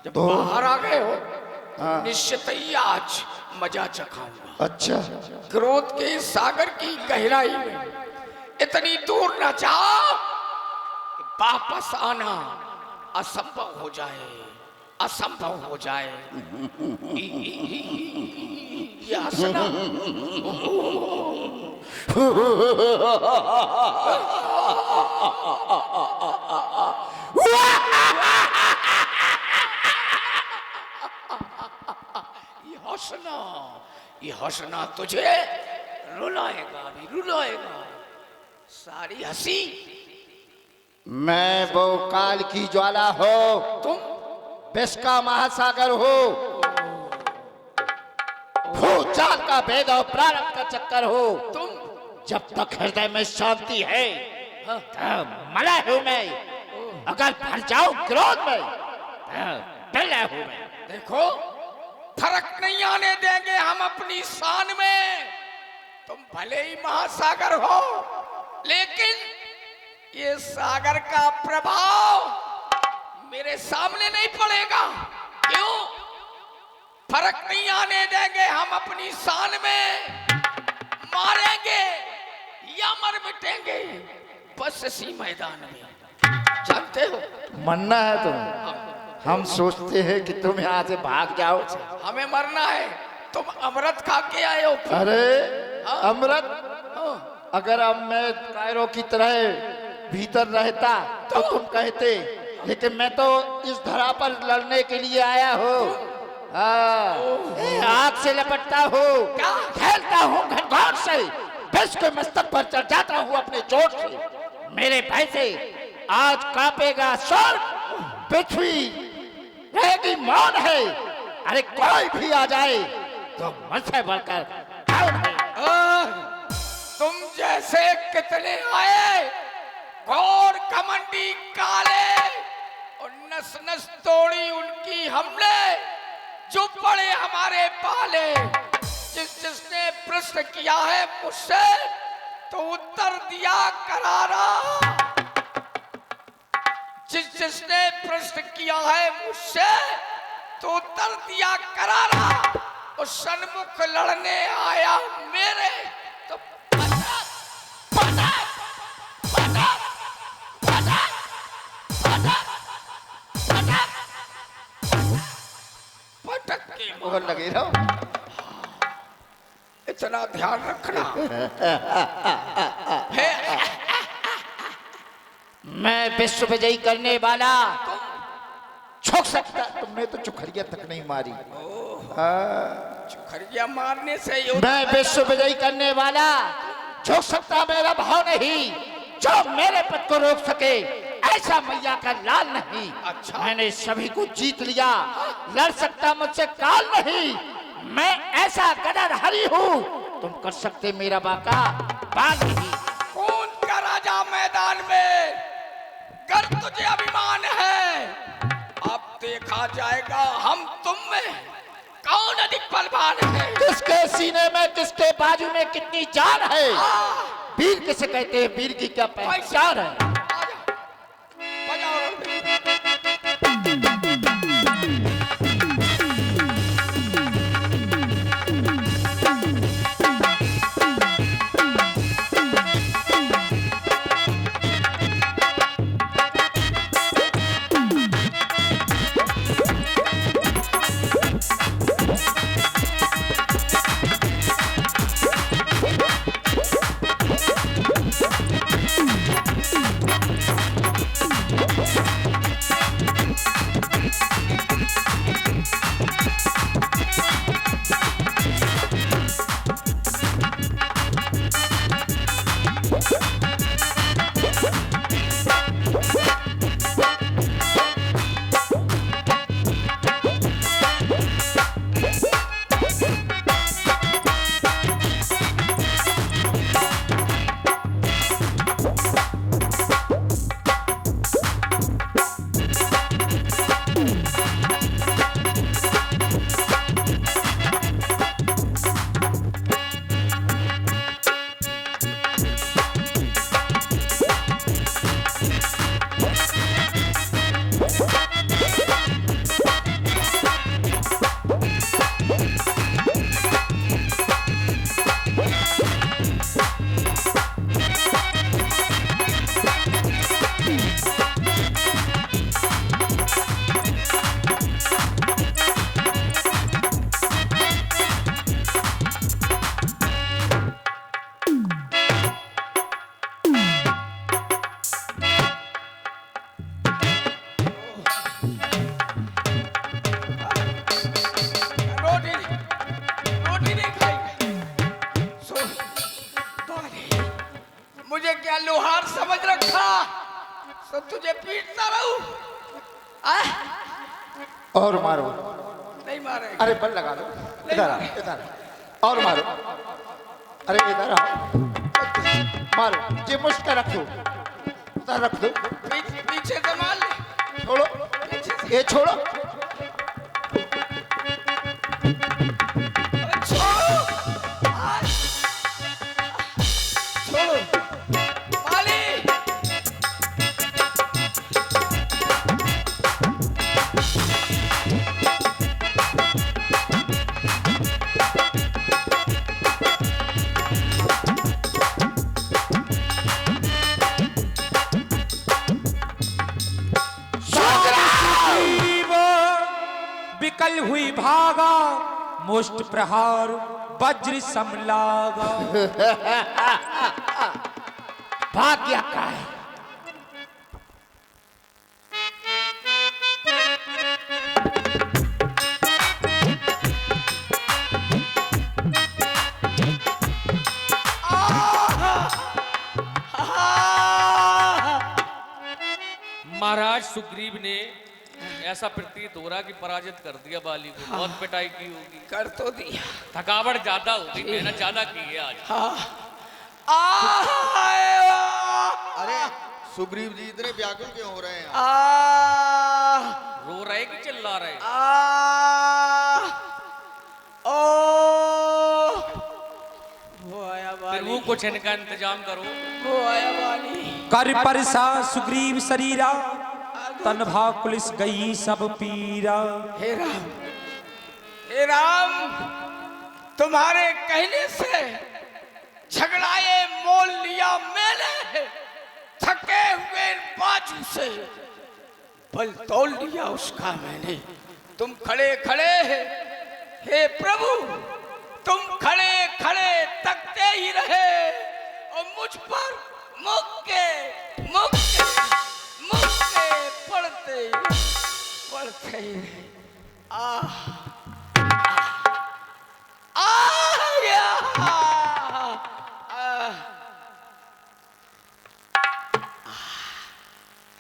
जब तो बाहर आ गए हो हाँ। निश्चित ही आज मजा चखाऊंगा। अच्छा, क्रोध के सागर की गहराई में इतनी दूर न जाओ कि वापस आना असंभव हो जाए, असंभव हो जाए। ये हंसना हंसना, ये हंसना तुझे रुलाएगा, भी रुलाएगा। सारी हंसी मैं वो काल की ज्वाला हो, तुम विष का महासागर हो, भूचाल का भेद और प्रारंभ का चक्कर हो। तुम जब तक हृदय में शांति है हाँ। तब मलय हूं मैं, अगर भर जाऊं क्रोध में तब विलय हूं मैं। देखो फर्क नहीं आने देंगे हम अपनी शान में। तुम भले ही महासागर हो लेकिन ये सागर का प्रभाव मेरे सामने नहीं पड़ेगा। क्यों? फर्क नहीं आने देंगे हम अपनी शान में। मारेंगे या मर मिटेंगे बस इसी मैदान में। जानते हो मरना है तुम्हें? हम सोचते हैं कि तुम यहाँ से भाग जाओ। हमें मरना है, तुम अमृत खा के आए हो। अरे हाँ। अमृत, हाँ। अगर अब मैं कायरों की तरह भीतर रहता तो तुम कहते, लेकिन मैं तो इस धरा पर लड़ने के लिए आया हूँ। आग से लपटता हूँ, खेलता हूँ घनघोर से, विष के मस्तक पर चढ़ जाता हूँ अपने जोर से। मेरे भय से आज कांपेगा स्वर्ग, पृथ्वी रहेगी मौन है। अरे कोई भी आ जाए तो मुझसे बढ़कर कौन है? तुम जैसे कितने आए घोर घमंडी काले, और नस नस तोड़ी उनकी हमने, जो पड़े हमारे पाले। जिसने प्रश्न किया है मुझसे तो उत्तर दिया करारा। जिसने प्रश्न किया है मुझसे तो उत्तर दिया करारा। और सन्मुख लड़ने आया मेरे तो पटक पटक पटक पटक पटक पटक पटक के मोहर लगे रहो। इतना ध्यान रखना। है मैं विश्व विजयी करने वाला छुक सकता, तुमने तो चुखरिया तक नहीं मारी। खरिया मारने से मैं विश्व विजयी करने वाला झुक सकता मेरा भाव नहीं। जो मेरे पद को रोक सके ऐसा मैया का लाल नहीं। अच्छा। मैंने सभी को जीत लिया, लड़ सकता मुझसे काल नहीं। मैं ऐसा गदर हरी हूँ, तुम कर सकते मेरा बाका बाल नहीं। कौन का राजा मैदान में, कर तुझे अभिमान है। अब देखा जाएगा हम तुम में कौन अधिक बलवान है। किसके सीने में किसके बाजू में कितनी जान है। वीर किसे कहते हैं, वीर की क्या पहचान है। बजाओ पीटता रहूं? और मारो। नहीं मारे। अरे बल लगा दो। इधर आ, इधर आ। और मारो। अरे इधर आओ, मारो। ये मुश्किल रखो, इधर रख दो। पीछे से मार ले। छोड़ो, ये छोड़ो। छोड़ो, छोड़ो माली। विकल हुई भागा, मुष्ट प्रहार वज्र समलागा। भाग्य का है। महाराज सुग्रीव ने ऐसा प्रतीत हो रहा कि पराजित कर दिया बाली को। बहुत पिटाई की होगी, कर तो दिया। थकावट ज्यादा होगी, मेहनत ज्यादा की है आज। अरे सुग्रीव जी इतने व्याकुल क्यों हो रहे हैं? रो रहे कि चिल्ला रहे? फिर वो कुछ इनका इंतजाम करो। वो आया वाली। कर परसा सुग्रीव शरीरा, तन भाकुलिस गई सब पीरा। हे राम, तुम्हारे कहने से झगड़ाए मोल लिया मैंने, थके हुए बाजू से बल तोल लिया उसका मैंने। तुम खड़े खड़े, हे प्रभु, तुम खड़े खड़े तकते ही रहे और मुझ पर मुक्के पढ़ते ही रहे।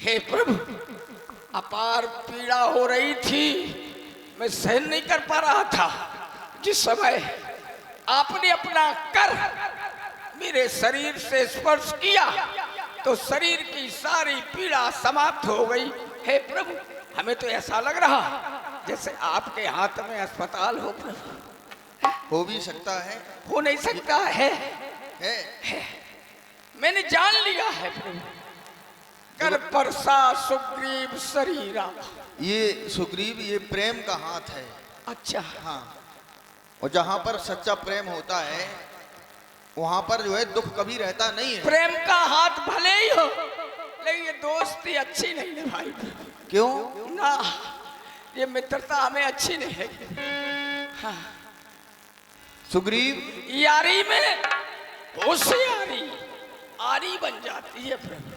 हे प्रभु, अपार पीड़ा हो रही थी, मैं सहन नहीं कर पा रहा था। जिस समय आपने अपना कर मेरे शरीर से स्पर्श किया तो शरीर की सारी पीड़ा समाप्त हो गई। हे प्रभु, हमें तो ऐसा लग रहा जैसे आपके हाथ में अस्पताल हो। प्रभु, हो भी सकता है, हो नहीं सकता है। है। मैंने जान लिया है प्रभु। कर परसा सुग्रीव शरीरा। ये सुग्रीव, ये प्रेम का हाथ है। अच्छा, हाँ, और जहाँ पर सच्चा प्रेम होता है वहाँ पर जो है दुख कभी रहता नहीं है। प्रेम का हाथ भले ही हो, लेकिन ये दोस्ती अच्छी नहीं है भाई। क्यों? ना, ये मित्रता हमें अच्छी नहीं है। हाँ। सुग्रीव, यारी में होशियारी आरी बन जाती है प्रभु।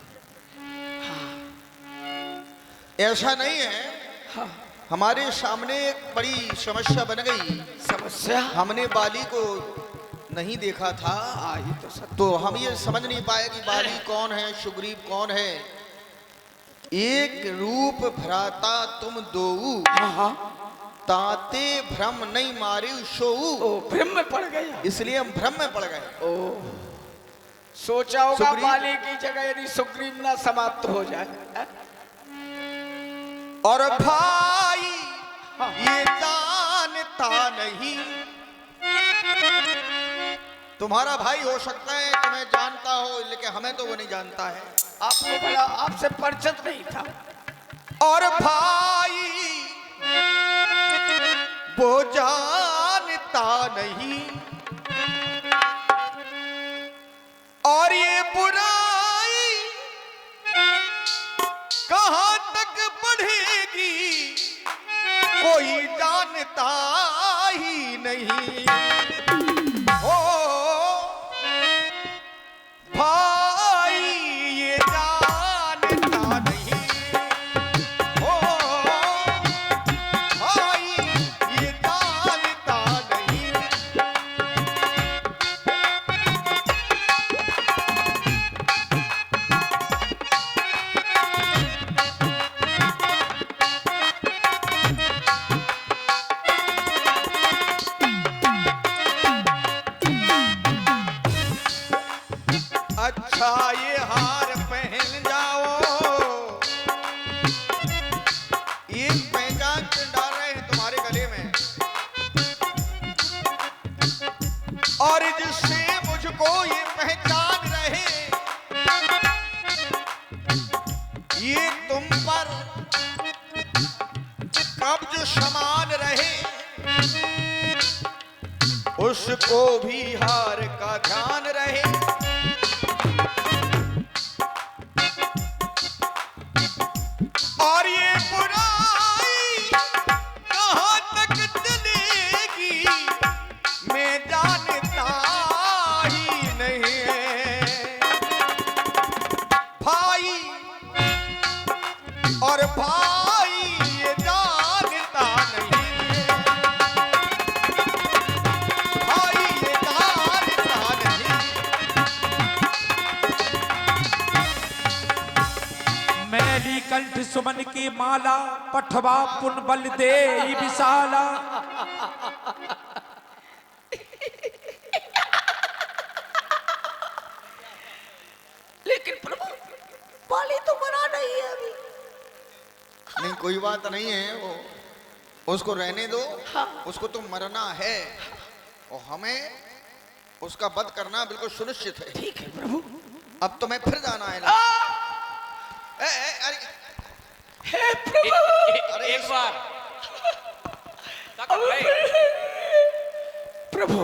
ऐसा नहीं है। हाँ। हमारे सामने एक बड़ी समस्या बन गई। समस्या? हमने बाली को नहीं देखा था, ये तो सत्य। तो हम ये समझ नहीं पाए कि बाली कौन है, सुग्रीव कौन है। एक रूप भ्राता तुम दोऊ, ताते भ्रम नहीं मारे सोऊ। ओ, भ्रम में पड़ गया, इसलिए हम भ्रम में पड़ गए। ओ, सोचा होगा सुग्रीव- बाली की जगह यदि सुग्रीव ना समाप्त हो जाए। और भाई ये जानता नहीं, तुम्हारा भाई हो सकता है तुम्हें जानता हो, लेकिन हमें तो वो नहीं जानता है। आपको बड़ा, आपसे परिचित नहीं था। और भाई वो जानता नहीं, और ये बुराई कहाँ तक बढ़ेगी कोई जानता ही नहीं। हो भाई ये जानता नहीं, हो भाई ये जानता नहीं। कब्ज समान रहे, उसको भी हार का ध्यान रहे। और ये बुराई कहाँ तक चलेगी मैं जानता ही नहीं है। भाई और भाई ये जानता नहीं है, भाई ये जानता नहीं। मैली कंठ सुमन की माला, पठवा पुन बल दे विशाला। लेकिन प्रभु बाली तो मरा नहीं है अभी। नहीं कोई बात नहीं है, वो उसको रहने दो। उसको तो मरना है और हमें उसका वध करना बिल्कुल सुनिश्चित है। ठीक है प्रभु। अब तो मैं फिर जाना है ना। अरे हे प्रभु। अरे एक बार प्रभु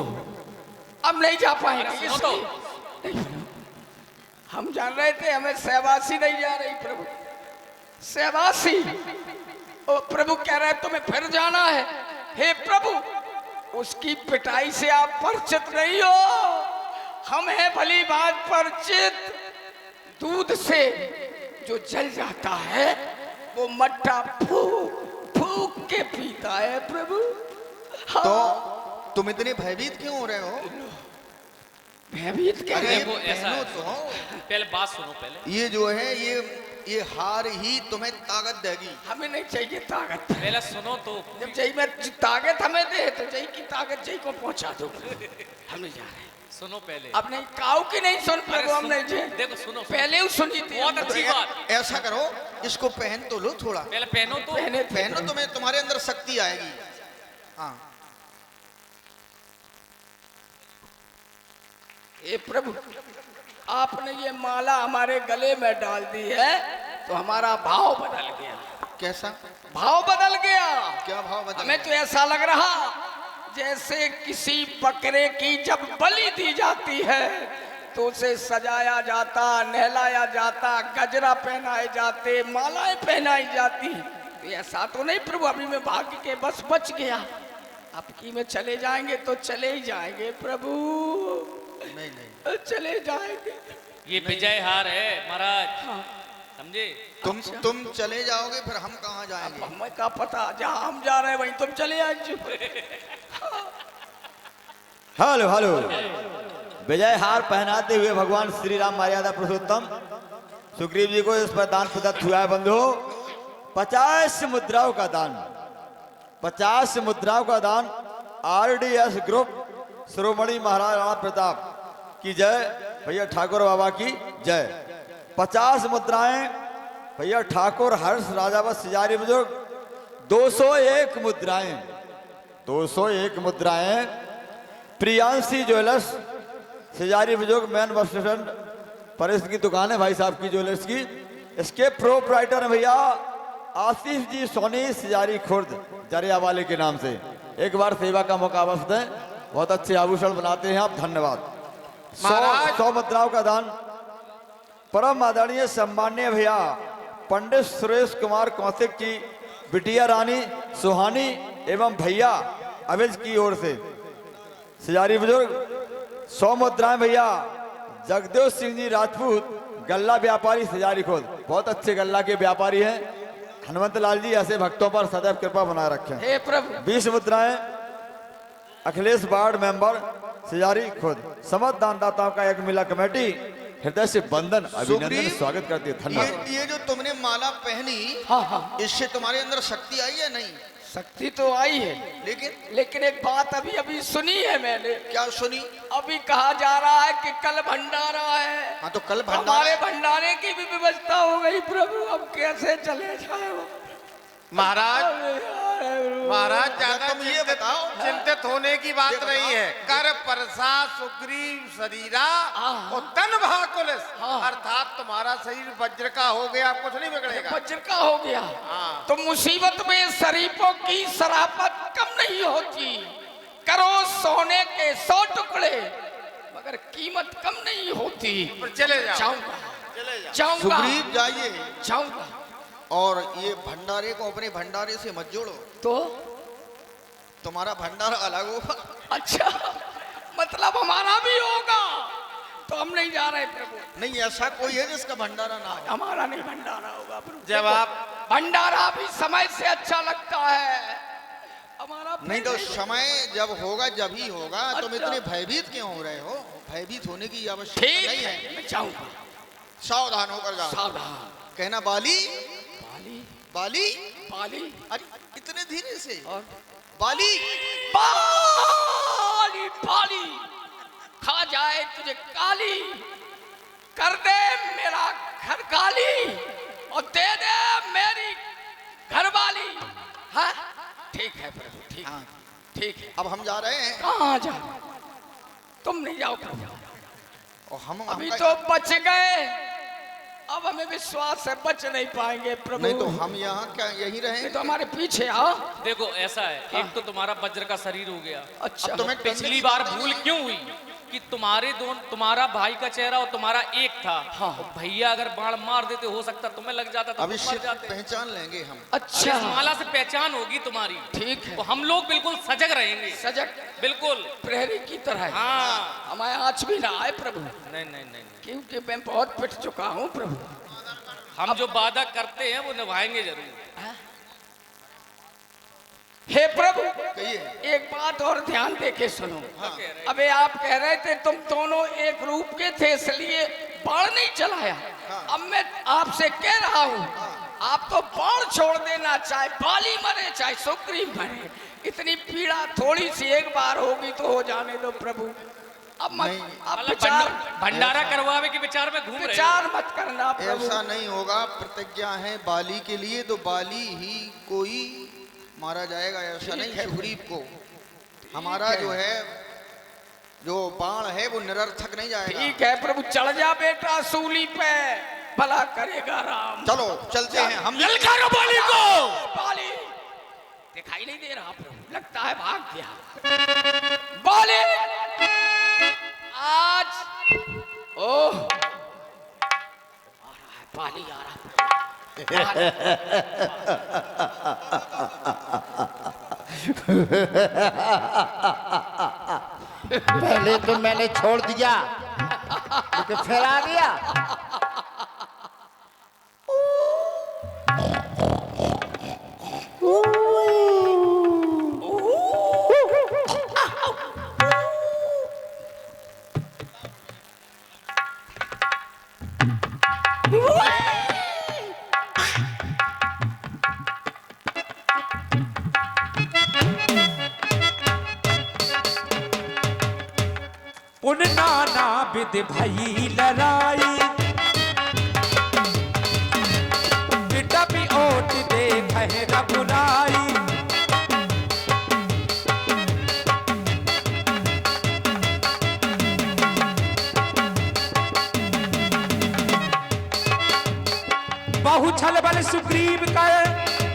अब नहीं जा पाएंगे। अरे सुनो तो। इसलिए- नहीं प्रभु, हम जान रहे थे हमें सहवासी नहीं जा रही प्रभु। सहवासी ओ प्रभु कह रहे तुम्हें फिर जाना है। हे प्रभु उसकी पिटाई से आप परिचित नहीं हो। हम हैं भली बात परिचित। दूध से जो जल जाता है वो मट्टा फूक फूक के पीता है प्रभु। हाँ। तो तुम इतने भयभीत क्यों हो रहे हो? भयभीत क्या अरे है? देखो, ऐसा बहनों है। तो हो। पहले बात सुनो पहले। ये जो है ये हार ही तुम्हें ताकत देगी। हमें नहीं चाहिए ताकत। पहले सुनो तो। जब चाहिए मैं ताकत हमें दे तो चाहिए की ताकत चाहिए को पहुंचा दो। हम नहीं जा रहे। सुनो पहले। अब नहीं काऊ की नहीं सुन अरे प्रभु हम सुन- नहीं जी। देखो सुनो। पहले ही सुनी थी। बहुत अच्छी बात। ऐसा करो इसको पहन तो लो थोड़ा। पहले पहनो तो। पहने थे पहनो प्रभु। तुम्हें, तुम्हारे अंदर शक्ति आएगी। हाँ हे प्रभु आपने ये माला हमारे गले में डाल दी है तो हमारा भाव बदल गया। कैसा? भाव बदल गया। क्या भाव बदल हमें तो ऐसा लग रहा जैसे किसी बकरे की जब बलि दी जाती है तो उसे सजाया जाता, नहलाया जाता, गजरा पहनाए जाते, मालाएं पहनाई जाती। तो ऐसा तो नहीं प्रभु, अभी मैं भाग्य के बस बच गया। अब की में चले जाएंगे तो चले ही जाएंगे प्रभु। नहीं नहीं, चले जाएंगे। ये विजय हार है महाराज, समझे? तुम चले जाओगे फिर हम कहाँ जाएंगे? हमें क्या पता, जहाँ हम जा रहे हैं वहीं तुम चले आए। Hello hello. विजय हार पहनाते हुए भगवान श्री राम मर्यादा पुरुषोत्तम सुग्रीव जी को इस पर दान प्रदत्त हुआ है बंधु। 50 मुद्राओं का दान, 50 मुद्राओं का दान आरडीएस ग्रुप शिरोमणि महाराज राणा प्रताप की जय, भैया ठाकुर बाबा की जय। 50 मुद्राएं भैया ठाकुर हर्ष राजावत सिजारी बुजुर्ग। 201 मुद्राएं, 201 मुद्राएं प्रियांशी ज्वेलर्स सिजारी बुजुर्ग मैन बस स्टेशन पर इसकी दुकान है भाई साहब की ज्वेलर्स की। इसके प्रोप्राइटर है भैया आशीष जी सोनी सिजारी खुर्द जरिया वाले के नाम से। एक बार सेवा का मौका अवश्य दें, बहुत अच्छे आभूषण बनाते हैं आप, धन्यवाद। 100 मुद्राओं का दान परम आदरणीय सम्मान्य भैया पंडित सुरेश कुमार कौशिक की बिटिया रानी सुहानी एवं भैया अविज की ओर से सिजारी बुजुर्ग। 100 मुद्राएं भैया जगदेव सिंह जी राजपूत गल्ला व्यापारी सिजारी खोद, बहुत अच्छे गल्ला के व्यापारी हैं। हनुमंत लाल जी ऐसे भक्तों पर सदैव कृपा बनाए रखें। हे प्रभु 20 मुद्राएं अखिलेश वार्ड मेंबर सिजारी खुद। समस्त दानदाताओं का एक मिला कमेटी हृदय से बंधन अभिनंदन सुग्रीव, स्वागत करती है, धन्यवाद। ये जो तुमने माला पहनी, हाँ हाँ इससे तुम्हारे अंदर शक्ति आई है? नहीं, शक्ति तो आई है, लेकिन एक बात अभी अभी सुनी है मैंने। क्या सुनी? अभी कहा जा रहा है कि कल भंडारा है। हाँ तो कल भंडारा हमारे भंडारे की भी व्यवस्था हो गई प्रभु, अब कैसे चले जाए वो? महाराज महाराज ज्यादा तुम ये बताओ, चिंतित होने की बात ये नहीं है। कर परसा सुग्रीव शरीरा और तन भाकुलिस, अर्थात तुम्हारा शरीर वज्र का हो गया, कुछ नहीं बिगड़ेगा। वज्र का हो गया तो मुसीबत में शरीफों कोई शराफत कम नहीं होती। करो सोने के 100 टुकड़े मगर कीमत कम नहीं होती। पर चले जाओ, जाऊंगा चले जाओ। जाऊंगा सुग्रीव जाइए जाऊंगा। और ये भंडारे को अपने भंडारे से मत जोड़ो, तो तुम्हारा भंडारा अलग होगा। अच्छा, मतलब हमारा भी होगा। तो हम नहीं जा रहे प्रभु। नहीं, ऐसा कोई है जिसका भंडारा ना हो। हमारा नहीं भंडारा होगा प्रभु। जब आप भंडारा भी समय से अच्छा लगता है, हमारा नहीं तो समय जब होगा जब ही होगा। तुम अच्छा। इतने भयभीत क्यों हो रहे हो? भयभीत होने की आवश्यकता ठीक नहीं है। है, मैं जाऊंगा। सावधान होकर जाओ। सावधान। कहना बाली बाली बाली। बाली अरे इतने धीरे से। और बाली बाली बाली खा जाए तुझे काली, कर दे मेरा घर काली और दे दे मेरी घरवाली। हाँ ठीक है प्रभु, ठीक हाँ। ठीक है। अब हम जा रहे हैं। कहाँ जा? तुम नहीं जाओ प्रभु। और हम अभी हमका- तो बच गए, अब हमें विश्वास है बच नहीं पाएंगे प्रभु। नहीं तो हम यहाँ क्या यहीं नहीं रहेंगे? तो हमारे पीछे आओ। देखो ऐसा है, एक तो तुम्हारा वज्र का शरीर हो गया। अच्छा, अब तुम्हें पिछली बार भूल क्यों हुई कि तुम्हारा भाई का चेहरा और तुम्हारा एक था। हाँ। और भैया अगर बाण मार देते हो सकता तुम्हें लग जाता तो अभी तुम मर जाते। पहचान लेंगे हम। अच्छा इस माला से पहचान होगी तुम्हारी। ठीक है। तो हम लोग बिल्कुल सजग रहेंगे, सजग बिल्कुल। प्रहरी की तरह। हाँ। हमारे आँच भी ना आए प्रभु, नहीं नहीं नहीं नहीं। क्योंकि मैं बहुत पिट चुका हूँ प्रभु। हम जो वादा करते हैं वो निभाएंगे जरूर। हे प्रभु, कहिए। एक बात और ध्यान दे के सुनो। क्या कह रहे हैं? अबे आप कह रहे थे तुम दोनों एक रूप के थे इसलिए बाण नहीं चलाया। अब मैं आपसे कह रहा हूँ आप तो बाण छोड़ देना, चाहे बाली मरे चाहे सुग्रीव मरे। इतनी पीड़ा थोड़ी सी एक बार होगी तो हो जाने दो प्रभु। अब मत, नहीं। अब मतलब विचार भंडारा करवावे के विचार में घूम रहे हो। विचार मत करना प्रभु। ऐसा नहीं होगा। प्रतिज्ञा है बाली के लिए, तो बाली ही कोई मारा जाएगा। ऐसा नहीं है। सुग्रीव को हमारा जो है जो बाण है वो निरर्थक नहीं जाएगा। ठीक है प्रभु, चढ़ जा बेटा सूली पे, भला करेगा राम। चलो चलते हैं हम। ललकारो बाली को। बाली दिखाई नहीं दे रहा प्रभु, लगता है भाग गया। बाली आज ओह आ रहा है, बाली आ रहा पहले तो मैंने छोड़ दिया लेकिन फिर आ गया। उन नाना विद भई लड़ाई, बेटा भी ओट देख है रघुराई। बहु छल बल सुग्रीव कर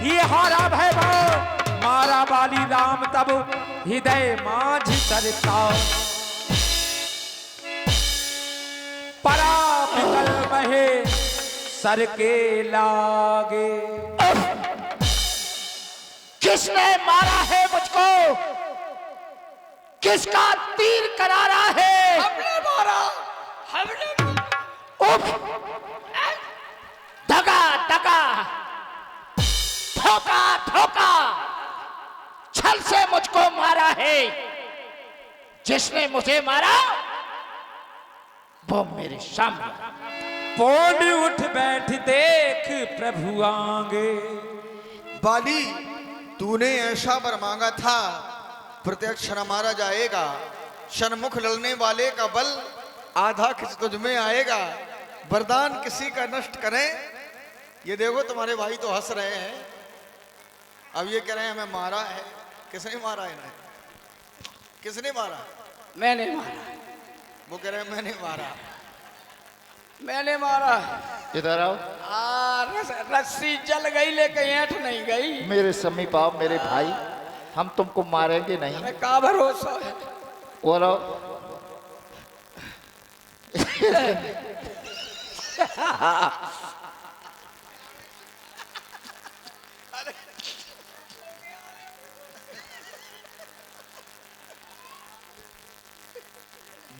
ये हारा भैभव, मारा बाली राम तब हृदय माझ करता। परा पिकल महे सर के लागे। किसने मारा है मुझको? किसका तीर करारा है? हमने मारा, हमने उफ! धगा धगा, धोखा धोखा, छल से मुझको मारा है। जिसने मुझे मारा वो मेरे सामने। पौड़ उठ बैठ देख प्रभु आगे। बाली तूने ऐसा वर मांगा था, प्रत्यक्ष न मारा जाएगा। सन्मुख लड़ने वाले का बल आधा किस तुझ में आएगा। वरदान किसी का नष्ट करें। ये देखो तुम्हारे भाई तो हंस रहे हैं, अब ये कह रहे हैं हमें मारा है। किसने मारा है इन्हें? किसने मारा? मैंने मारा, वो कह रहे हैं मैंने मारा। मैंने मारा। इधर आओ। रस्सी जल गई लेकिन ऐंठ नहीं गई। मेरे समीप आओ मेरे भाई, हम तुमको मारेंगे नहीं। अरे का भरोसा है। और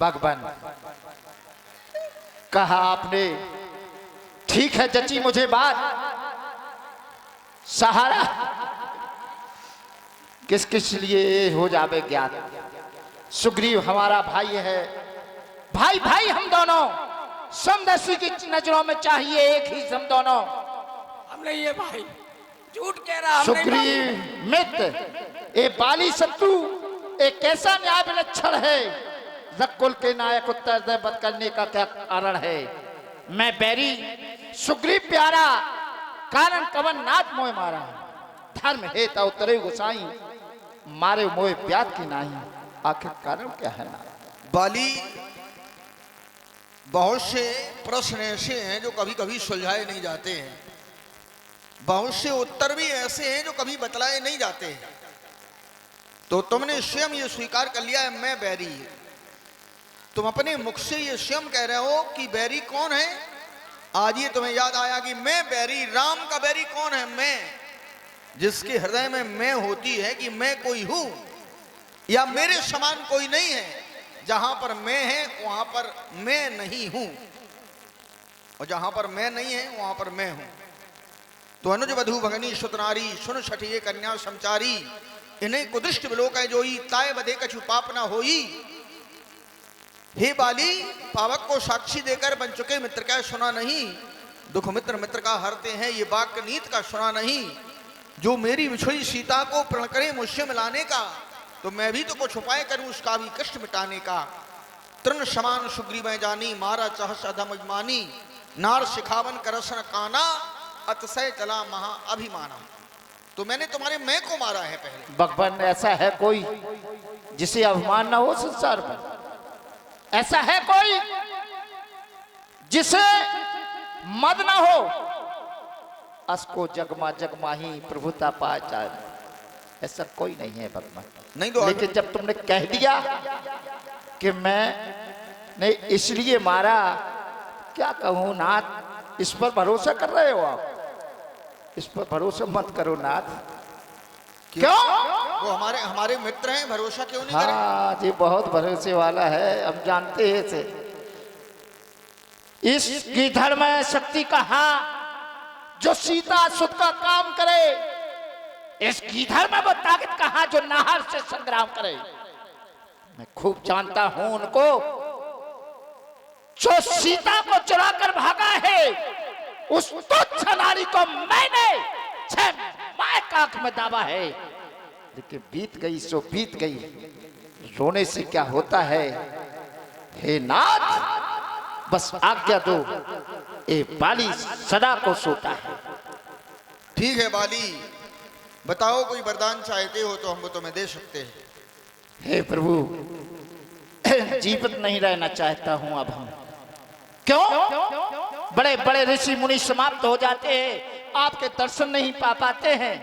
भगवान कहा आपने, ठीक है जची मुझे बात। सहारा किस किस लिए हो जावे ज्ञात। सुग्रीव हमारा भाई है, भाई भाई हम दोनों, समदर्शी की नजरों में चाहिए एक ही हम दोनों। हमने ये भाई झूठ कह रहा। हमने सुग्रीव मित्र, ए बाली शत्रु, एक कैसा न्याय विलक्षण है। रकुल के नायक उत्तर बद करने का क्या कारण है। मैं बैरी सुग्रीव प्यारा, कारण कवन नाथ मोह मारा। धर्म है ता उतरे गुसाई, मारे मोह प्याद की नाही। आखिर कारण क्या है ना। बाली, बहुत से प्रश्न ऐसे हैं जो कभी कभी सुलझाए नहीं जाते हैं, बहुत से उत्तर भी ऐसे हैं जो कभी बतलाए नहीं जाते हैं। तो तुमने स्वयं ये स्वीकार कर लिया है मैं बैरी। तुम अपने मुख से ये स्वयं कह रहे हो कि बैरी कौन है। आज ये तुम्हें याद आया कि मैं बैरी। राम का बैरी कौन है? मैं। जिसके हृदय में मैं होती है कि मैं कोई हूं या मेरे समान कोई नहीं है। जहां पर मैं है वहां पर मैं नहीं हूं, और जहां पर मैं नहीं है वहां पर मैं हूं। तो अनुज वधु भगनी सुतनारी, सुन छठिए कन्या समचारी। इन्हें कुदृष्ट विलोक है जोई, ताय बधे कछु पाप ना होई। हे बाली, पावक को साक्षी देकर बन चुके मित्र का सुना नहीं। दुख मित्र मित्र का हरते हैं, ये वाक्य नीत का सुना नहीं। जो मेरी बिछुई सीता को प्रण करे मुझसे मिलाने का, तो मैं भी तो कुछ उपाय करूं उसका भी कष्ट मिटाने का। तृण समान सुग्रीव जानी, मारा चाहस अधम अभिमानी। नार शिखावन करसन काना, अतसय चला महा अभिमाना। तो मैंने तुम्हारे मैं को मारा है पहले। भगवान ऐसा है कोई जिसे अभिमान ना हो संसार में? ऐसा है कोई जिसे मद ना हो? असको जगमा जगमाही प्रभुता पाए जाए, ऐसा कोई नहीं है भगवान। नहीं तो लेकिन जब तुमने कह दिया कि मैंने इसलिए मारा, क्या कहूं नाथ। इस पर भरोसा कर रहे हो आप? इस पर भरोसा मत करो नाथ। क्यों? वो हमारे मित्र हैं, भरोसा क्यों नहीं करें? हाँ जी, बहुत भरोसे वाला है, हम जानते हैं इसे। इस गिरधर में शक्ति कहा जो सीता सुध का काम करे। इस गिरधर में वो ताकत कहा जो नाहर से संग्राम करे। मैं खूब जानता हूं उनको, जो सीता को चुरा कर भागा है। उस तुच्छ नारी को मैंने 6 माह का आंख में दावा है। लेकिन बीत गई सो बीत गई, रोने से क्या होता है। हे नाथ, बस आज्ञा दो, ए बाली सदा को सोता है। ठीक है बाली, बताओ कोई वरदान चाहते हो तो हम वो तुम्हें दे सकते हैं। हे प्रभु, जीवित नहीं रहना चाहता हूं अब हम। क्यों? बड़े बड़े ऋषि मुनि समाप्त हो जाते हैं, आपके दर्शन नहीं पा पाते हैं।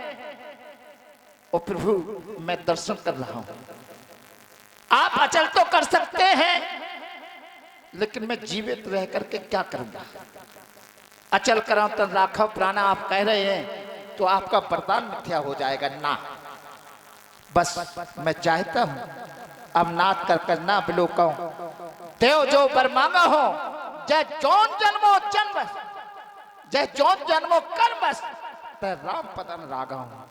ओ प्रभु, मैं दर्शन कर रहा हूं। आप अचल तो कर सकते हैं, लेकिन मैं जीवित रह करके क्या करूंगा? अचल करो तो राखो प्राणा आप कह रहे हैं, तो आपका वरदान मिथ्या हो जाएगा ना। बस मैं चाहता हूं अब नाथ कर कर ना बिलोकाऊं। देव जो बर मांगा हो, जय जौन जन्मो जन्म, जय जौन जन्मो कर बस, ते राम पदन रागा हूं।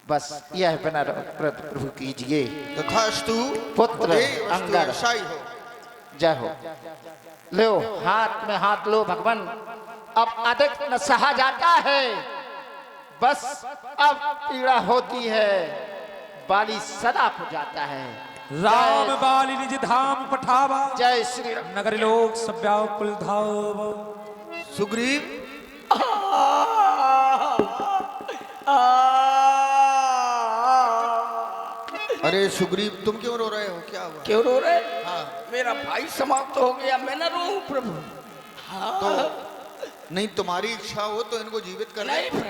बस यह बिना प्रभु कीजिए। तथास्तु पुत्र अंगर, ऐसा ही हो। जय हो। लो हाथ में हाथ लो भगवान, अब अधिक न सहा जाता है। बस अब पीड़ा होती है, बाली सदा हो जाता है। राम बाली निज धाम पठावा, जय श्री राम। नगर लोक सब व्याकुल धाव। सुग्रीव, अरे सुग्रीव तुम क्यों रो रहे हो? क्या हुआ? क्यों रो रहे? हाँ, मेरा भाई समाप्त हो गया, मैं न रो प्रभु। हाँ। तो नहीं तुम्हारी इच्छा हो तो इनको जीवित कर नहीं ले। प्रभु,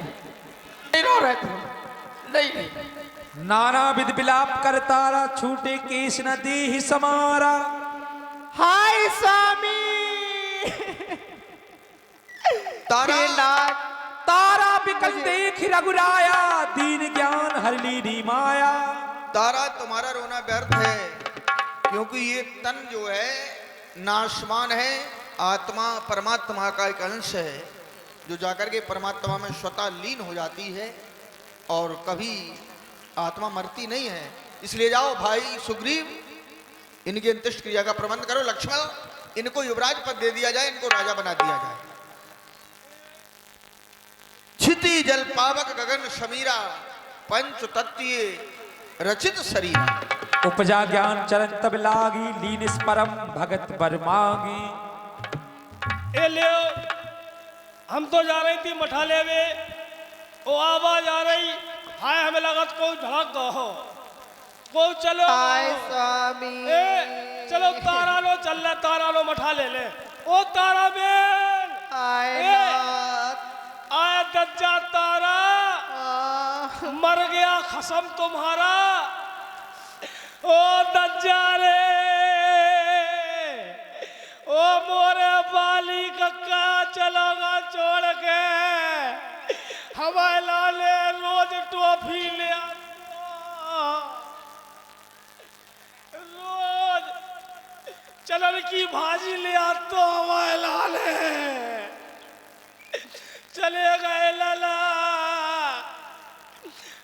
नहीं रो रहे प्रभु, नहीं नहीं। नाना विध विलाप कर तारा छूटे केश नदी ही समारा। हाय स्वामी तारा तारा बिकल देख रघुराया, दीन ज्ञान हरली नी माया। तारा तुम्हारा रोना व्यर्थ है, क्योंकि ये तन जो है नाशवान है, आत्मा परमात्मा का एक अंश है जो जाकर के परमात्मा में स्वतः लीन हो जाती है और कभी आत्मा मरती नहीं है। इसलिए जाओ भाई सुग्रीव, इनकी अंत्येष्टि क्रिया का प्रबंध करो। लक्ष्मण, इनको युवराज पद दे दिया जाए, इनको राजा बना दिया जाए। क्षिति जल पावक गगन समीरा, पंच तत्वीय रचित शरीर। उपजा ज्ञान चरण तब लागी, लीन स्मरम भगत बर मांगी। ए ले हम तो जा रही थी मठाले में, वो आवाज आ रही, हाय हमें लगा तो कोई भाग गया हो, कोई चलो हाय स्वामी ए चलो तारा लो, चल ले तारा लो, मठा ले ले। ओ तारा बेन हाय ए, नाथ आए दज्जा तारा, मर गया खसम तुम्हारा। ओ दज्जा रे, ओ मोरे बाली कक्का चलोगा छोड़ के, हमारे लाले रोज टॉफी ले रोज चलन की भाजी ले आता हमारे लाले, चले गए लाला।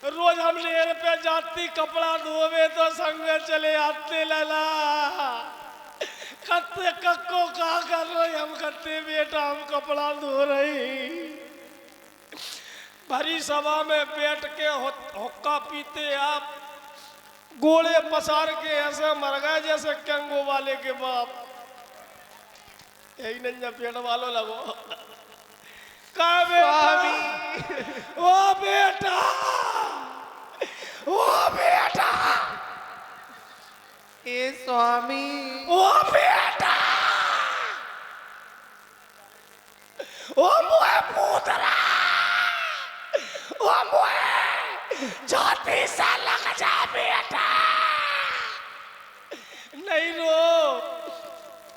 रोज हम लेर पे जाती कपड़ा धोवे तो संग में चले आते लाला। कत्ते कक्को कहा कर रही, हम कत्ते बेटा हम कपड़ा धो रही। भरी सभा में बैठ के हुक्का पीते आप, गोले पसार के ऐसे मर गए जैसे कैंगो वाले के बाप। यही नंजा पेट वालों लगो का बेटा, ओ बेटा, ओ बेटा, हे स्वामी ओ बेटा, ओ मोए पुत्रा, ओ मोए जाति से लग जा बेटा। नहीं रो,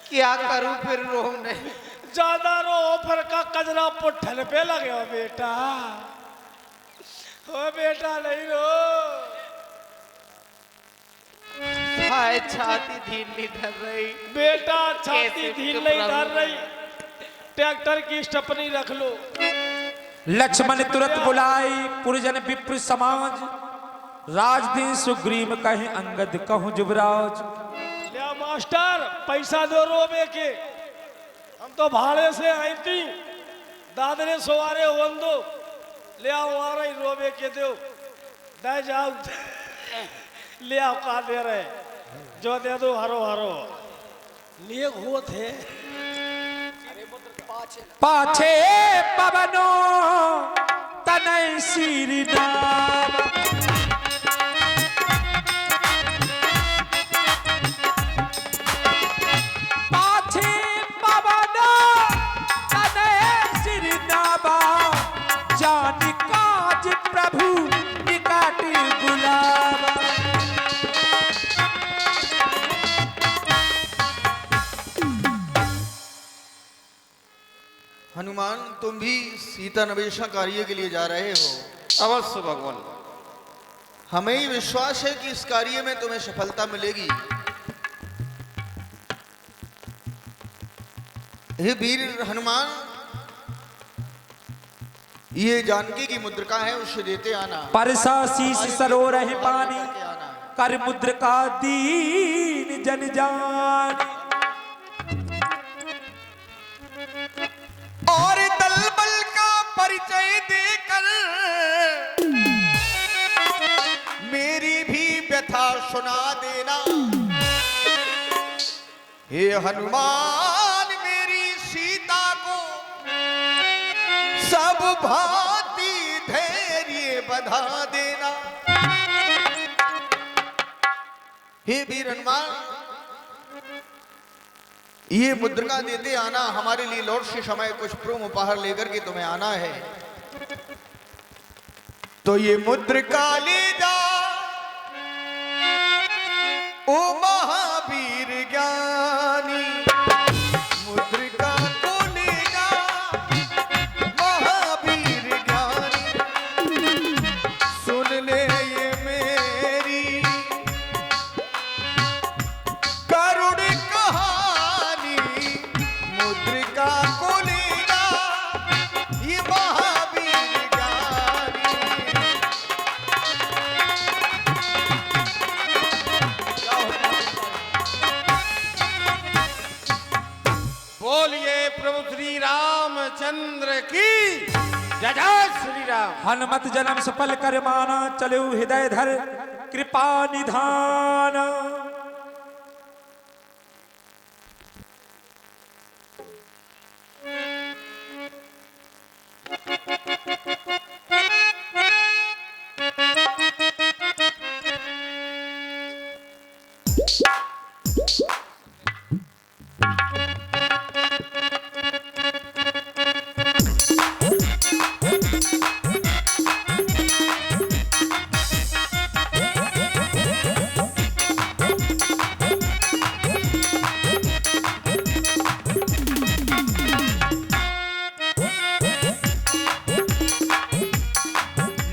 क्या करूं फिर रो नहीं। ज्यादा रो फिर का कजरा पुट्ठल पे लगे हो बेटा। ओ बेटा नहीं रो, हाय छाती धीन नहीं धर रही। बेटा छाती कैसे ढील चुप नहीं रहूं? धर रही, ट्रैक्टर की स्टपनी रख लो। लक्ष्मण तुरंत बुलाई पुरजन विप्र समाज, राजदीन सुग्रीव कहे अंगद कहूँ जुबराज। लिया मास्टर पैसा दो रोबे के, हम तो भाड़े से आई थी, दादरे सवारे हो दो, ले आओ आ रही रोबे के दो, दे जाओ ले आओ का दे रहे, जो दे दो हरो हरो लिए हो थे। पाछे पवनो तनय श्री नाम, पाछे पवनो तनय श्री नाम, जान काज प्रभु निकट बुलावा। हनुमान, तुम भी सीता नवेशा कार्य के लिए जा रहे हो। अवश्य भगवान। हमें ही विश्वास है कि इस कार्य में तुम्हें सफलता मिलेगी। हे वीर हनुमान, ये जानकी की मुद्रिका है, उसे देते आना। परसा शीश सरो रहे पानी, देते आना। कर मुद्रिका दीन जन जान। और दलबल का परिचय देकर मेरी भी व्यथा सुना देना। हे हनुमान, मेरी सीता को सब भांति धैर्य बधा देना। हे वीर हनुमान, ये मुद्रिका देते आना, हमारे लिए लौट से समय कुछ प्रोम उपहार लेकर के तुम्हें आना है। तो ये मुद्रिका ले जा ओ महावीर ज्ञानी, मुद्रिका को ले जा महावीर ज्ञानी, सुन ले ये मेरी करुण कहानी, मुद्रिका को ले जा ये महावीर ज्ञानी। बोलिए प्रभु श्री रामचंद्र की जय जय श्री राम। हनुमत जन्म सफल कर माना, चलो हृदय धर कृपा निधान।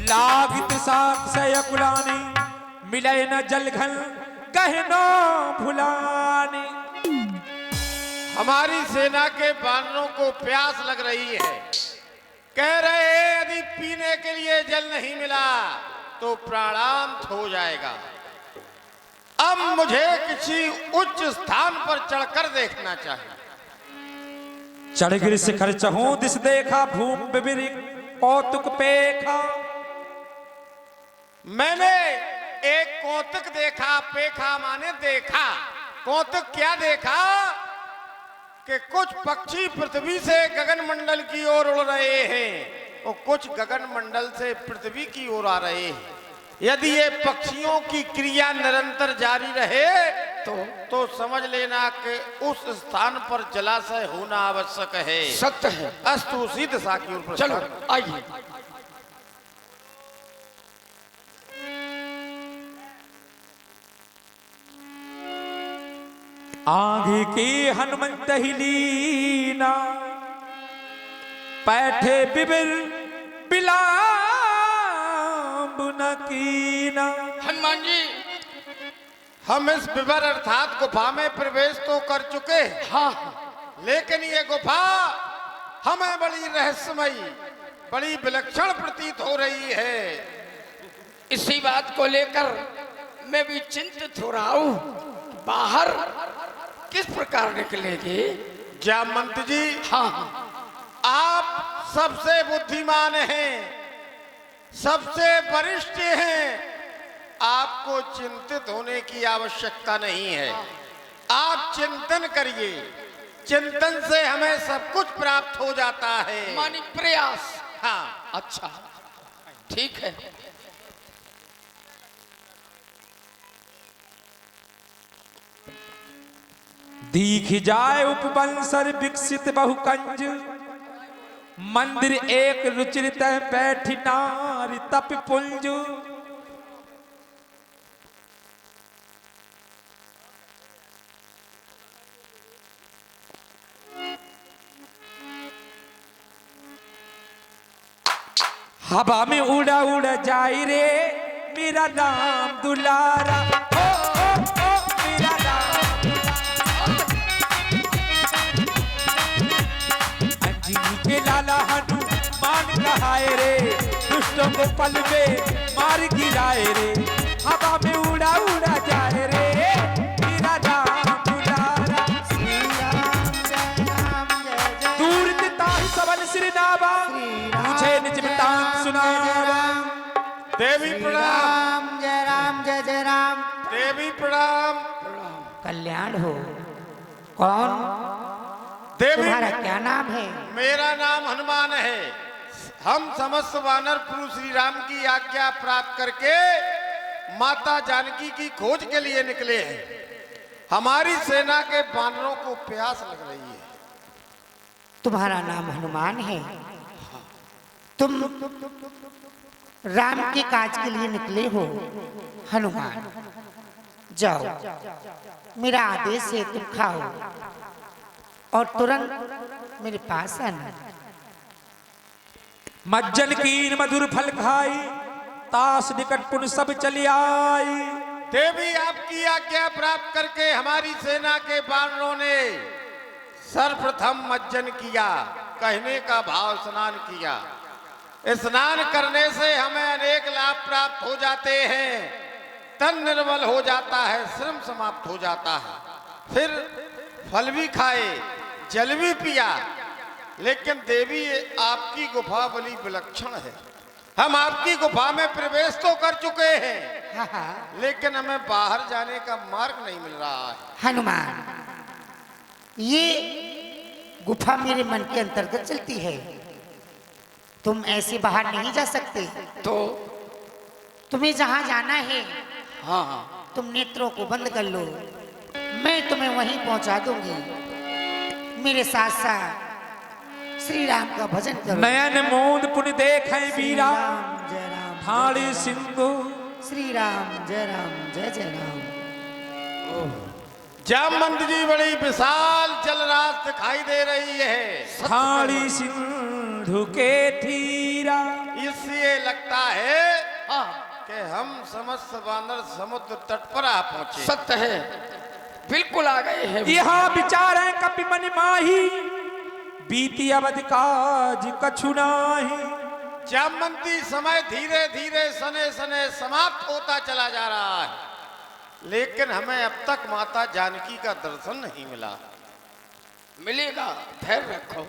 लागित साख से अकुलानी, मिले न जलघन कहनो भुलानी। हमारी सेना के बानरों को प्यास लग रही है, कह रहे हैं यदि पीने के लिए जल नहीं मिला तो प्राणांत हो जाएगा। अब मुझे किसी उच्च स्थान पर चढ़कर देखना चाहिए। चढ़गिर शिखर चहु दिस देखा, भूप बिबिर कौतुक पेखा। मैंने एक कौतुक देखा, पेखा माने देखा। कौतुक क्या देखा कि कुछ पक्षी पृथ्वी से गगन मंडल की ओर उड़ रहे हैं और कुछ गगन मंडल से पृथ्वी की ओर आ रहे हैं। यदि ये पक्षियों की क्रिया निरंतर जारी रहे तो समझ लेना कि उस स्थान पर जलाशय होना आवश्यक है। सत्य है। अस्तु उसी दिशा की ओर चलो प्रस्थान। आइए। आगे की हनुमंत ही लीना, पैठे बिबिर बिलाम न कीना। हनुमान जी, हम इस विवर अर्थात गुफा में प्रवेश तो कर चुके, हाँ, लेकिन ये गुफा हमें बड़ी रहस्यमयी, बड़ी विलक्षण प्रतीत हो रही है। इसी बात को लेकर मैं भी चिंतित हो रहा हूँ। बाहर किस प्रकार निकलेगी? जामवंत जी, हाँ, आप सबसे बुद्धिमान हैं, सबसे वरिष्ठ हैं, आपको चिंतित होने की आवश्यकता नहीं है। आप चिंतन करिए, चिंतन से हमें सब कुछ प्राप्त हो जाता है। मानी प्रयास। हाँ, अच्छा, ठीक है। दीख जाए उपवंसर विकसित बहुकंज, मंदिर एक रुचिरित बैठी नारी तप पुंज। हवा में उड़ा उड़ा जाए रे मेरा नाम दुलारा। ओ, ओ, ओ, मेरा नाम अंजनी के लाला हनुमान कहाए रे, दुष्टों को पल में मार गिराए रे। हवा में उड़ा उड़ा जाए रे मेरा नाम दुलारा। दूर ताहि सबन श्री नावा, मुझे निज वृतांत सुनावा। देवी प्रणाम। जय राम जय जय राम। देवी प्रणाम। कल्याण हो। कौन? देवी, तुम्हारा क्या नाम है? मेरा नाम हनुमान है। हम समस्त वानर प्रभु श्री राम की आज्ञा प्राप्त करके माता जानकी की खोज के लिए निकले हैं। हमारी सेना के बानरों को प्यास लग रही है। तुम्हारा नाम हनुमान है। तुम राम के काज के लिए निकले हो हनुमान। जाओ, मेरा आदेश है तुम खाओ और तुरंत मेरे पास आना। मज्जन कीन मधुर फल खाई, तास निकट पुन सब चली आई। देवी आपकी आज्ञा प्राप्त करके हमारी सेना के बानरों ने सर्वप्रथम मज्जन किया, कहने का भाव स्नान किया। स्नान करने से हमें अनेक लाभ प्राप्त हो जाते हैं। तन निर्मल हो जाता है, श्रम समाप्त हो जाता है। फिर फल भी खाए, जल भी पिया। लेकिन देवी आपकी गुफा बड़ी विलक्षण है। हम आपकी गुफा में प्रवेश तो कर चुके हैं, लेकिन हमें बाहर जाने का मार्ग नहीं मिल रहा है। हनुमान, ये गुफा मेरे मन के अंतर्गत चलती है। तुम ऐसे बाहर नहीं जा सकते। तो तुम्हें जहां जाना है, हाँ, तुम नेत्रों को बंद कर लो, मैं तुम्हें वहीं पहुंचा दूंगी। मेरे साथ साथ श्री राम का भजन करो। नयन मूंद पुन देखे वीरा, राम जय राम, ठाड़ी सिंधु। श्री राम जय राम, जय जय राम। जामवंत जी बड़ी विशाल जलराशि दिखाई दे रही है। ठाड़ी सिंधु के थीरा। इसलिए लगता है कि हम समस्त बानर समुद्र तट पर आ पहुंचे। सत्य है, बिल्कुल आ गए हैं। यहाँ विचार है कपि मन माही, बीती अवधि काज कछु नाही। जामवंती समय धीरे धीरे सने सने समाप्त होता चला जा रहा है, लेकिन हमें अब तक माता जानकी का दर्शन नहीं मिला। मिलेगा, धैर्य रखो,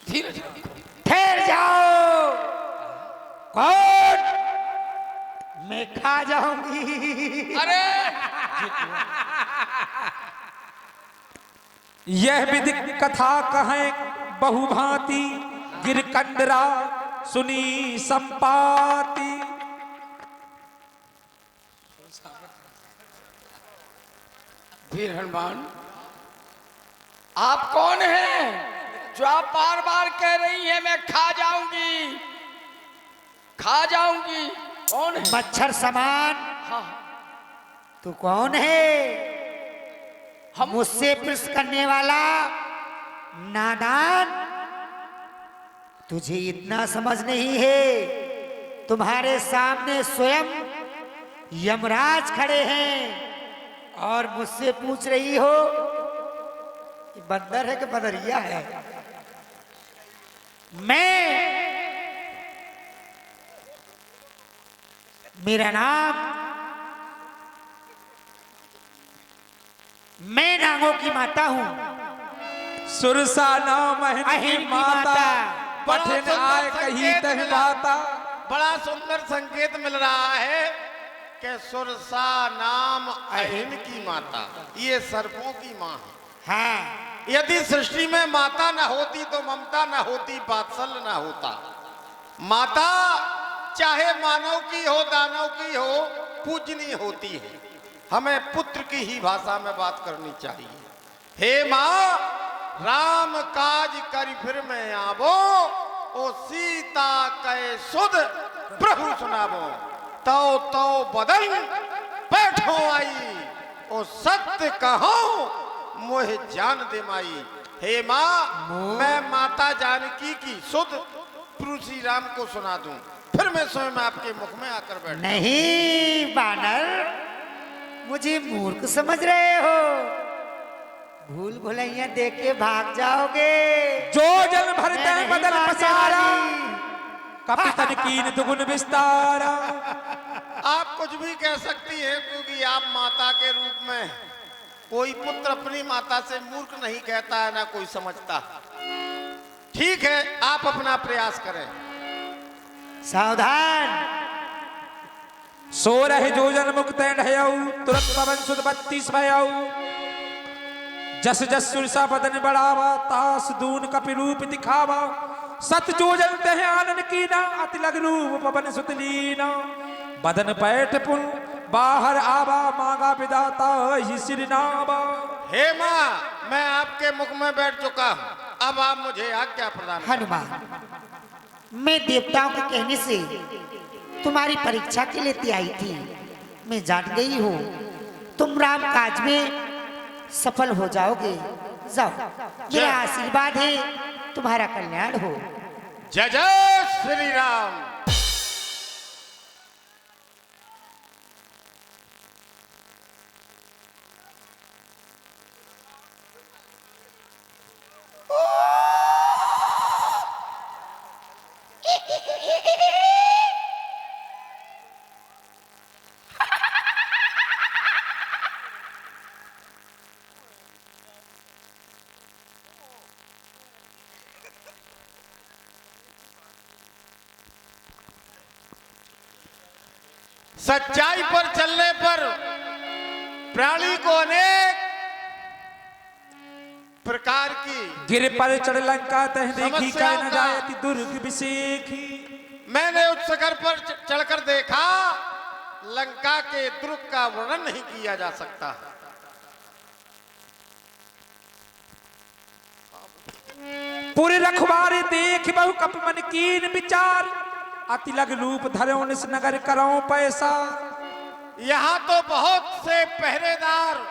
धीरज रखो। ठहर जाओ। कौन? मैं खा जाऊंगी। अरे यह विधि कथा कहें बहुभांति, गिरकंडरा सुनी संपाति। वीर हनुमान, आप कौन हैं जो आप बार बार कह रही हैं मैं खा जाऊंगी, खा जाऊंगी? कौन है? मच्छर समान। हाँ, तू कौन है? हम मुझसे प्रश्न करने वाला नादान। तुझे इतना समझ नहीं है, तुम्हारे सामने स्वयं यमराज खड़े हैं और मुझसे पूछ रही हो कि बंदर है कि बदरिया है? मेरा नाम, मैं नागों की माता हूं। सुरसा नाम अहिर की माता, माता। पठन आय कही तह माता। बड़ा सुंदर संकेत मिल रहा है कि सुरसा नाम अहिन की माता, ये सर्पों की माँ है। हाँ, यदि सृष्टि में माता न होती तो ममता न होती, वात्सल्य न होता। माता चाहे मानव की हो दानव की हो, पूजनीय होती है। हमें पुत्र की ही भाषा में बात करनी चाहिए। हे माँ, राम काज करी फिर मैं आवो, ओ सीता कै सुध प्रभु सुनावो। तो बदन बैठो आई, ओ सत्य कहो मोह जान दे माई। हे माँ, मैं माता जानकी की सुध प्रभु श्री राम को सुना दूं, फिर मैं स्वयं आपके मुख में आकर बैठ। नहीं बानर, मुझे मूर्ख समझ रहे हो? भूल भुलैया देख के भाग जाओगे। जो जल भरते मैं बदल नहीं पसारा, बाजी। कपितन कीन दुगुन विस्तारा। आप कुछ भी कह सकती हैं, क्योंकि आप माता के रूप में, कोई पुत्र अपनी माता से मूर्ख नहीं कहता है, ना कोई समझता। ठीक है, आप अपना प्रयास करें। सावधान। सो रहे जो जन मुक्त ढयऊ, तुरंत पवन सुत 32 भयऊ। जस जस सुरसा बदन बढ़ावा, तास दून कपि रूप दिखावा। सत जो जन तह आनन कीना, अति लग रूप पवन सुत लीना। बदन पैठ पुन बाहर आवा मांगा विदाता ही सिरनावा। हे माँ, मैं आपके मुख में बैठ चुका हूँ, अब आप मुझे आज्ञा प्रदान करें। हनुमान, मैं देवताओं के कहने से तुम्हारी परीक्षा के लिए आई थी। मैं जान गई हूँ तुम राम काज में सफल हो जाओगे। जाओ, मेरा आशीर्वाद है तुम्हारा कल्याण हो। जय जय श्री राम। सच्चाई पर चलने पर प्राणी को अनेक प्रकार की गिर पर चढ़ लंका तह देखी समस्याओं कह न का- जायति दुर्ग विशेखी। मैंने उस शिखर पर चढ़कर देखा, लंका के दुर्ग का वर्णन नहीं किया जा सकता। पूरे रखवारे देख बहु कप मन कीन विचार। अति लग रूप धरो निस नगर करो पैसा। यहाँ तो बहुत से पहरेदार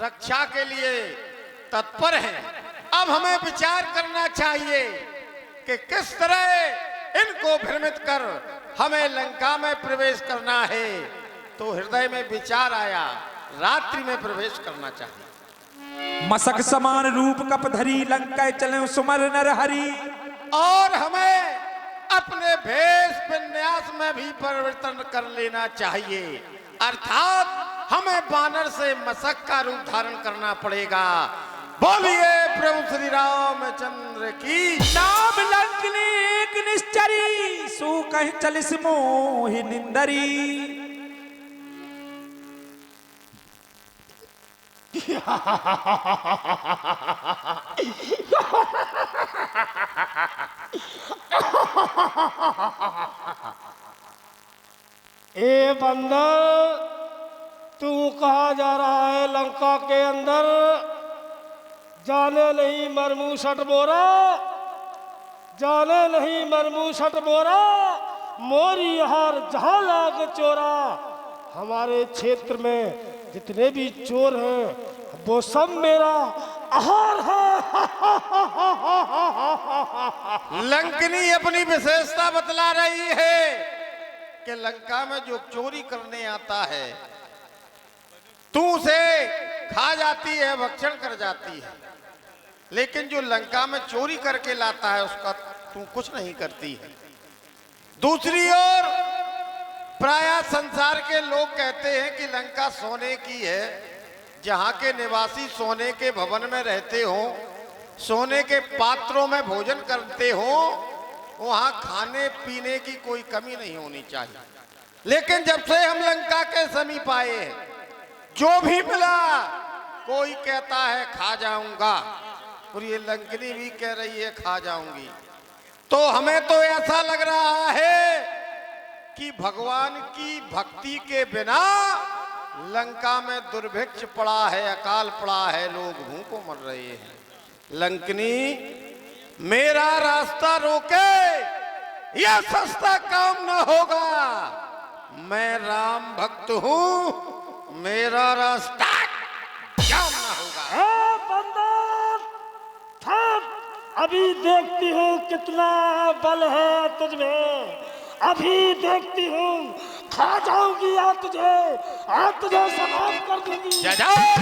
रक्षा के लिए तत्पर हैं। अब हमें विचार करना चाहिए कि किस तरह इनको भ्रमित कर हमें लंका में प्रवेश करना है। तो हृदय में विचार आया, रात्रि में प्रवेश करना चाहिए। मसक समान रूप कप धरी लंका चले सुमर नर हरि। और हमें अपने भेष विन्यास में भी परिवर्तन कर लेना चाहिए, अर्थात हमें बानर से मसक का रूप धारण करना पड़ेगा। बोलिए प्रभु श्री रामचंद्र की। नाम लंकनी एक निश्चरी सो कह चलिस मोहि निंदरी। ए बंदर, तू कहाँ जा रहा है लंका के अंदर? जाने नहीं मरमू सट बोरा, जाने नहीं मरमू सट बोरा, मोरी हार जहाँ लाग चोरा। हमारे क्षेत्र में जितने भी चोर हैं वो सब मेरा आहार है। लंकनी अपनी विशेषता बतला रही है कि लंका में जो चोरी करने आता है तू उसे खा जाती है, भक्षण कर जाती है, लेकिन जो लंका में चोरी करके लाता है उसका तू कुछ नहीं करती है। दूसरी ओर प्रायः संसार के लोग कहते हैं कि लंका सोने की है, जहाँ के निवासी सोने के भवन में रहते हो, सोने के पात्रों में भोजन करते हो, वहाँ खाने पीने की कोई कमी नहीं होनी चाहिए। लेकिन जब से हम लंका के समीप आए हैं, जो भी मिला कोई कहता है खा जाऊंगा, और ये लंकनी भी कह रही है खा जाऊंगी। तो हमें तो ऐसा लग रहा है कि भगवान की भक्ति के बिना लंका में दुर्भिक्ष पड़ा है, अकाल पड़ा है, लोग भूखों मर रहे हैं। लंकनी मेरा रास्ता रोके, यह सस्ता काम न होगा। मैं राम भक्त हूं, मेरा रास्ता जाम न होगा। ए बंदर, थक, अभी देखती हूँ कितना बल है तुझमें, अभी देखती हूँ। खा जाऊंगी आज तुझे समाप्त कर दूंगी। जय जय।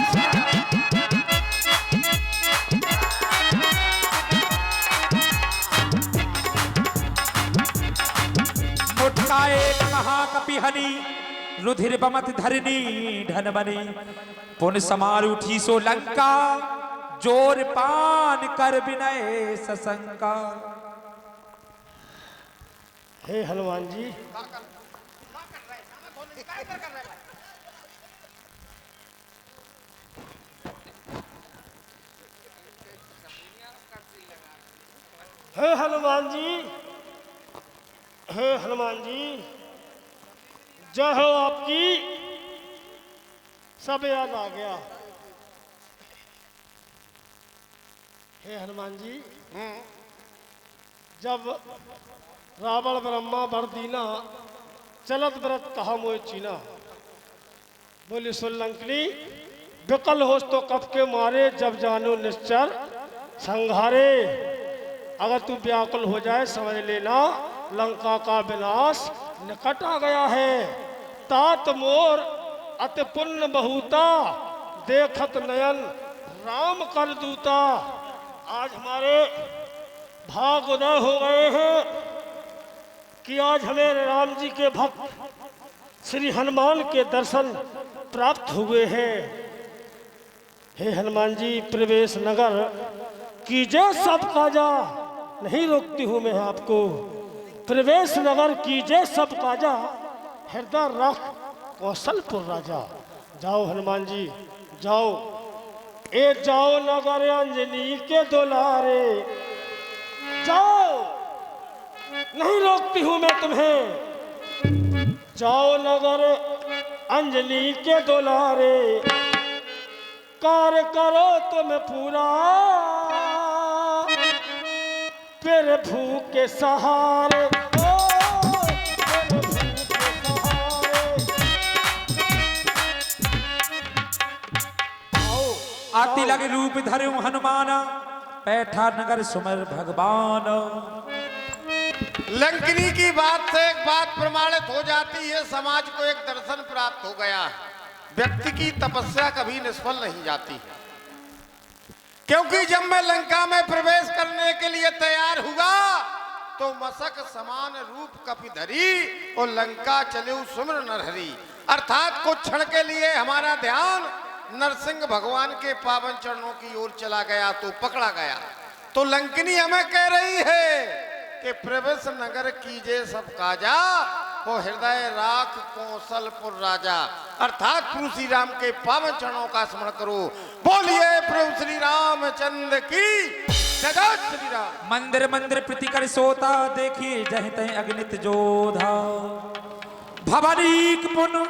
मुठका एक महाकपि हनि रुधिर बमत धरनी धन बनी। पुन समार उठी सो लंका जोर पान कर विनय सशंका। हे हनुमान जी, हे हनुमान जी, हे हनुमान जी, जय हो आपकी। सब याद आ गया। हे हनुमान जी, जब रावण ब्रह्मा बरदीना चलत व्रत कहा मोय चीना, बोली सुलंकनी विकल होश तो कब के मारे, जब जानो निश्चर संघारे। अगर तू व्याकुल हो जाए समझ लेना, लंका का विनाश निकट आ गया है। तात मोर अति पुण्य बहुता, देखत नयन राम कर दूता। आज हमारे भाग उदय हो गए हैं कि आज हमें राम जी के भक्त श्री हनुमान के दर्शन प्राप्त हुए हैं। हे हनुमान जी, प्रवेश नगर कीजिए सब काजा, नहीं रोकती हूँ मैं आपको। प्रवेश नगर कीजिए सब काजा, हृदय रख कौशलपुर राजा। जाओ हनुमान जी जाओ, ए जाओ नगर अंजनी के दुलारे। जाओ, नहीं रोकती हूँ मैं तुम्हें। जाओ नगर अंजनी के दुलारे, कार्य करो तुम पूरा, फिर भूख के सहारे। आती लगे रूप धरे हनुमाना, बैठा नगर सुमर भगवान। लंकिनी की बात से एक बात प्रमाणित हो जाती है, समाज को एक दर्शन प्राप्त हो गया। व्यक्ति की तपस्या कभी निष्फल नहीं जाती, क्योंकि जब मैं लंका में प्रवेश करने के लिए तैयार हुआ तो मशक समान रूप कपिधरी और लंका चले सुमर नरहरी। अर्थात कुछ क्षण के लिए हमारा ध्यान नरसिंह भगवान के पावन चरणों की ओर चला गया तो पकड़ा गया। तो लंकिनी हमें कह रही है कि प्रवेश नगर कीजिए सब काजा, हो हृदय राख कौशलपुर राजा। अर्थात प्रभु श्री राम के पावन चरणों का स्मरण करो। बोलिए प्रभु श्री रामचंद्र की जय। श्री राम। मंदिर मंदिर प्रतिकर सोता, देखिए जह तय अग्नित जोधा। भवनीक पुन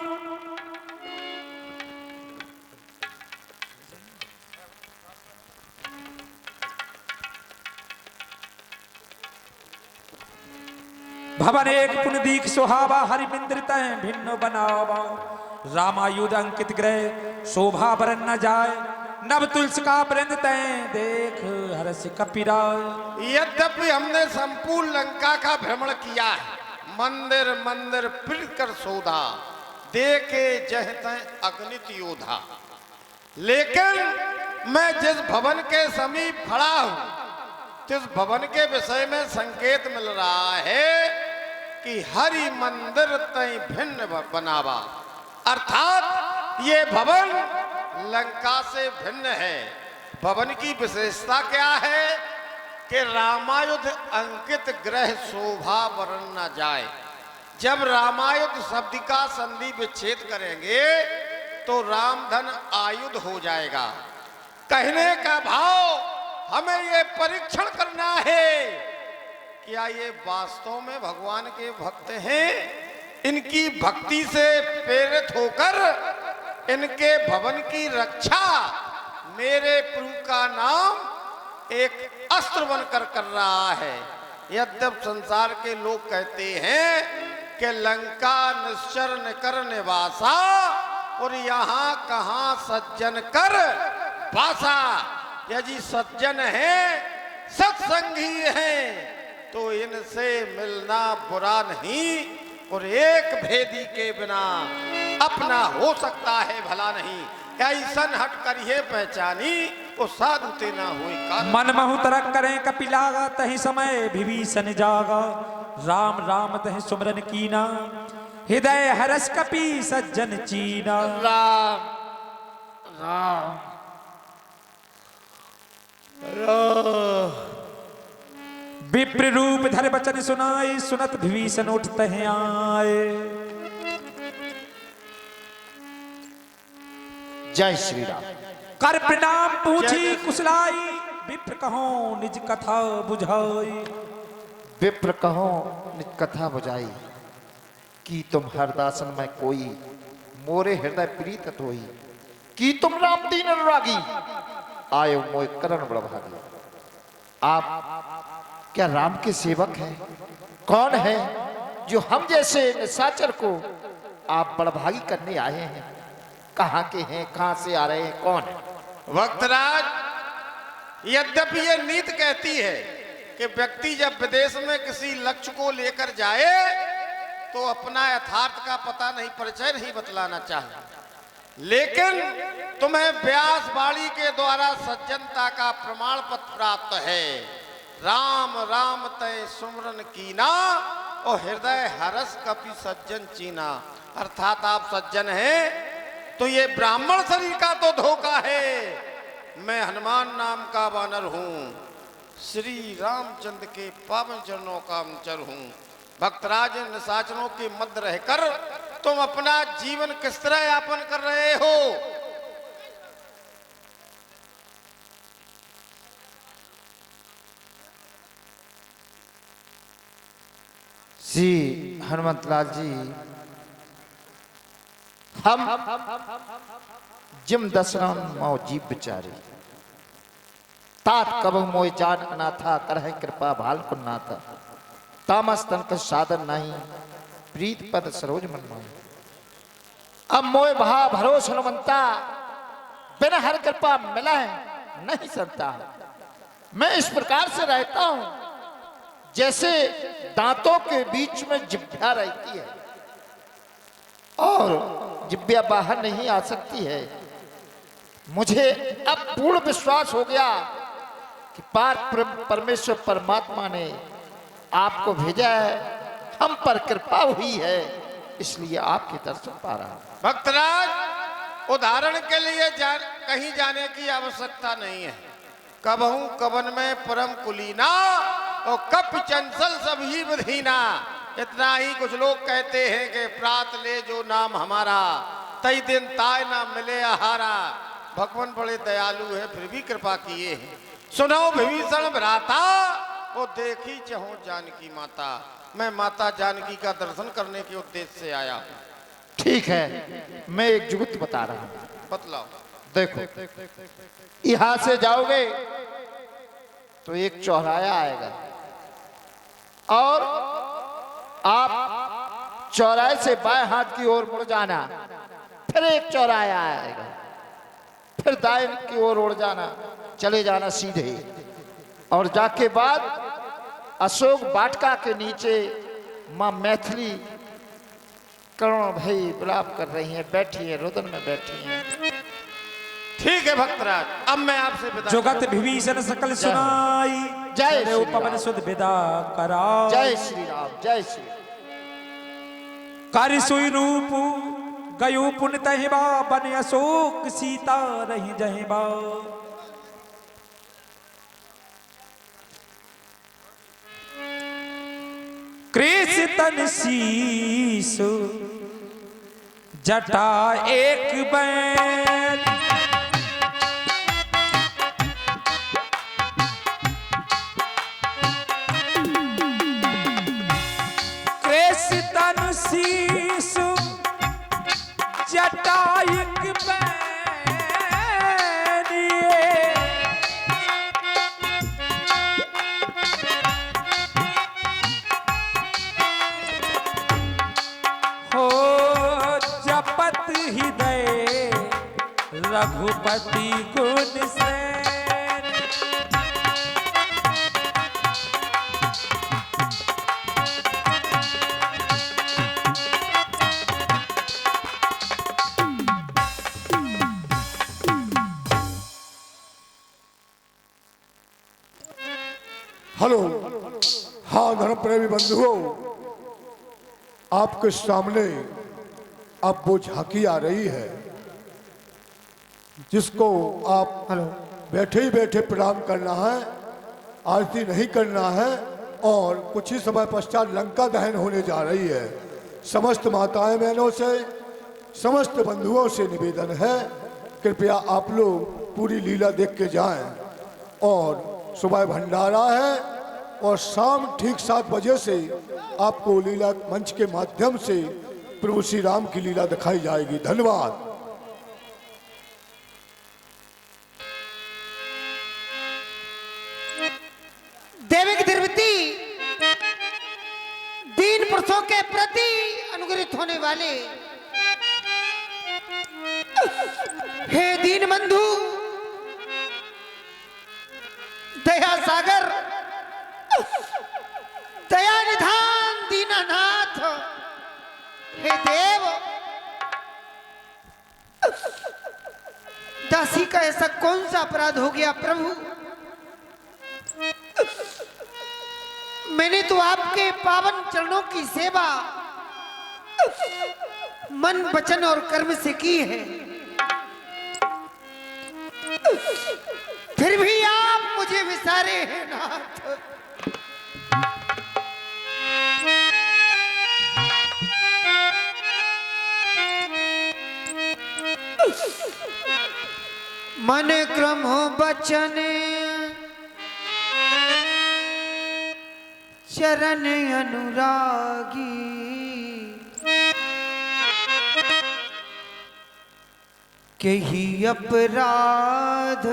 भवन एक पुनदीक सुहावा, हरिमिंद्र तय भिन्न बनावा। रामायुध अंकित ग्रह शोभा बरन न जाए, नव तुलसी का वृंद तय देख हरस कपिराय। यद्यपि हमने संपूर्ण लंका का भ्रमण किया है, मंदिर मंदिर फिर कर शोधा, देखे जह तय अगणित योधा, लेकिन मैं जिस भवन के समीप खड़ा हूं, जिस भवन के विषय में संकेत मिल रहा है कि हरि मंदिर तय भिन्न बनावा। अर्थात ये भवन लंका से भिन्न है। भवन की विशेषता क्या है कि रामायुध अंकित ग्रह शोभा वरण न जाए। जब रामायुध शब्द का संधि विच्छेद करेंगे तो रामधन आयुध हो जाएगा। कहने का भाव हमें ये परीक्षण करना है, क्या ये वास्तव में भगवान के भक्त हैं? इनकी भक्ति से प्रेरित होकर इनके भवन की रक्षा मेरे प्रभु का नाम एक अस्त्र बनकर कर रहा है। यद्यप संसार के लोग कहते हैं कि लंका निश्चर निकर निवासा, और यहाँ कहाँ सज्जन कर वासा। यदि सज्जन है, सत्संगी है, तो इनसे मिलना बुरा नहीं, और एक भेदी के बिना अपना हो सकता है भला नहीं। ऐसन हट करिए पहचानी, वो साधु ते ना होई का। मन महु तरक करें कपिलागा, तहि समय विभीषण जागा। राम राम तहि सुमरन कीना, हृदय हरस कपि सज्जन चीना। राम राम विप्र रूप धर बचन सुनाई, सुनत विभीषण उठते हैं आए। जय श्री राम। कर प्रणाम पूछी कुशलाई, विप्र कहो निज कथा बुझाई। विप्र कहो निज कथा बुझाई। कि तुम हरदासन में कोई मोरे हृदय प्रीत होई, कि तुम राम दीन अनुरागी आयो मोय करण बड़भागी। आप क्या राम के सेवक हैं? कौन है जो हम जैसे निशाचर को आप बड़भागी करने आए हैं? कहाँ के हैं, कहाँ से आ रहे हैं, कौन है? वक्तराज, यद्यपि ये नीति कहती है कि व्यक्ति जब विदेश में किसी लक्ष्य को लेकर जाए तो अपना यथार्थ का पता नहीं, परिचय नहीं बतलाना चाहिए, लेकिन तुम्हें व्यास वाणी के द्वारा सज्जनता का प्रमाण पत्र प्राप्त है। राम राम तय सुमरन कीना और हृदय हरस कपि सज्जन चीना। अर्थात आप सज्जन हैं तो ये ब्राह्मण शरीर का तो धोखा है। मैं हनुमान नाम का वानर हूं, श्री रामचंद्र के पावन चरणों का अनुचर हूं। भक्तराज, निशाचरों के मध्य रहकर तुम अपना जीवन किस तरह यापन कर रहे हो? श्री हनुमंतलाल जी, हम जिम दशरन मौ जीव बिचारे तात कब मोय जान अनाथा करह कृपा भाल कुन्नाथा तामस तनक साधन नहीं प्रीत पद सरोज मन माई। अब मोय भा भरोस हनुमंता बिना हर कृपा मिला है नहीं सकता। मैं इस प्रकार से रहता हूं जैसे दांतों के बीच में जिभ्या रहती है और जिभ्या बाहर नहीं आ सकती है। मुझे अब पूर्ण विश्वास हो गया कि परमेश्वर परमात्मा ने आपको भेजा है, हम पर कृपा हुई है, इसलिए आपके दर्शन पा रहा हूं। भक्तराज, उदाहरण के लिए कहीं जाने की आवश्यकता नहीं है। कबहू कवन में परम कुलीना और कप चंचल सभी विधीना। इतना ही कुछ लोग कहते हैं कि प्रात ले जो नाम हमारा, तई दिन ताय ना मिले आहारा। भगवान बड़े दयालु है, फिर भी कृपा किए हैं। सुनो विभीषण भ्राता, वो देखी चहो जानकी माता। मैं माता जानकी का दर्शन करने के उद्देश्य से आया हूँ। ठीक है, मैं एक जुगत बता रहा हूँ, बतलाओ। देखो, यहां से जाओगे तो एक चौराहा आएगा और आप चौराहे से बाएं हाथ की ओर मुड़ जाना, फिर एक चौराहा आएगा, फिर दाएं की ओर उड़ जाना, चले जाना सीधे, और जाके बाद अशोक वाटिका के नीचे मां मैथिली करुण भाई विलाप कर रही हैं, बैठी है, रुदन में बैठी हैं। ठीक है भक्तराज, अब मैं आपसे विदा। जुगत विभीषण सकल सुनाई, जय श्री पवन राम। सुध विदा करा। जय श्री राम, जय श्री राम। कार्य सोई रूप गयो पुन तहिबा, बन अशोक सीता रही जहिबा। कृष तन शीस जटा एक बैन, कृष तन शीस जटा एक बैन। हो जपत हृदय रघुपति गुण सैन। हेलो, हाँ धर्म प्रेमी बंधुओं, आपके सामने अब वो झांकी आ रही है जिसको आप बैठे ही बैठे प्रणाम करना है, आरती नहीं करना है, और कुछ ही समय पश्चात लंका दहन होने जा रही है। समस्त माताएं बहनों से, समस्त बंधुओं से निवेदन है, कृपया आप लोग पूरी लीला देख के जाएं। और सुबह भंडारा है, और शाम ठीक 7 बजे से आपको लीला मंच के माध्यम से प्रभु श्री राम की लीला दिखाई जाएगी। धन्यवाद। देविक द्रवती दीन पुरुषों के प्रति अनुग्रहित होने वाले हे दीन बंधु, दया सागर, दया निधान दीनानाथ, हे देव, दासी का ऐसा कौन सा अपराध हो गया प्रभु? मैंने तो आपके पावन चरणों की सेवा मन वचन और कर्म से की है, फिर भी आप मुझे विसारे हैं नाथ। मन क्रम बचन चरण अनुरागी, कही अपराध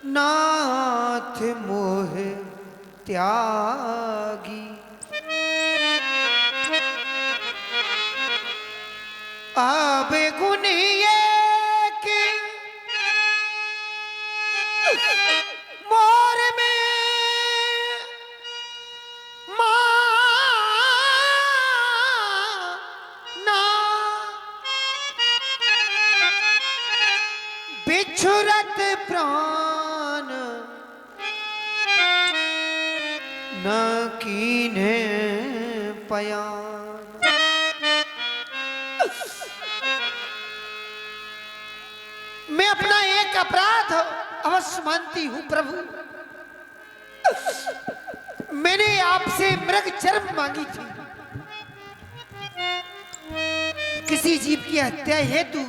नाथ मोह त्यागी। अब गुण ये कि मोर में बिछुरत प्राण न कीन्हे पयान। मैं अपना एक अपराध अवश्य मानती हूं प्रभु। मैंने आपसे मृग चर्म मांगी थी। किसी जीव की हत्या हेतु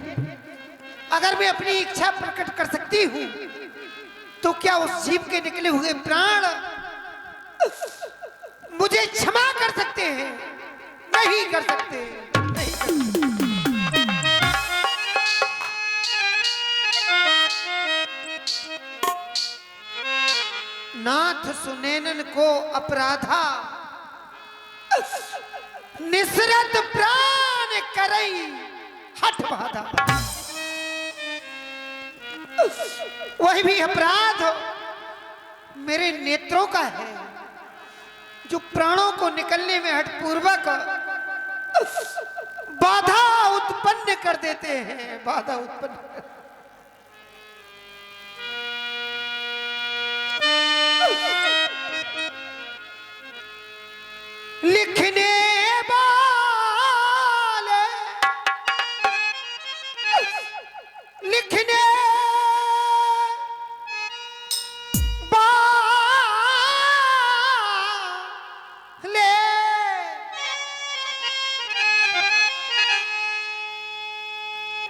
अगर मैं अपनी इच्छा प्रकट कर सकती हूं तो क्या उस जीव के निकले हुए प्राण मुझे क्षमा कर सकते हैं? नहीं कर सकते, नहीं कर सकते। नाथ सुनैनन को अपराधा निसरत प्राण करई हठ बाधा। वही भी अपराध मेरे नेत्रों का है जो प्राणों को निकलने में हठपूर्वक बाधा उत्पन्न कर देते हैं, बाधा उत्पन्न कर। लिखने वाले लिखने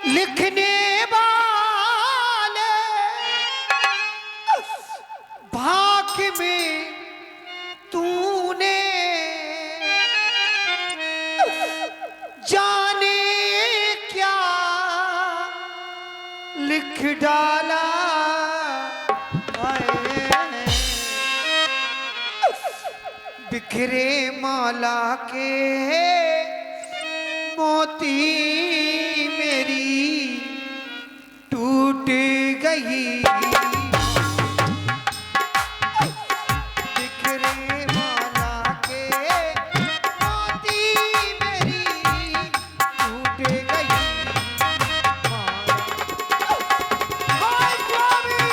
लिखने वाले भाग्य में तूने जाने क्या लिख डाला। बिखरे माला के मोती मेरी टूट गई। बिखरे माला के मोती मेरी टूट गई। हाय स्वामी।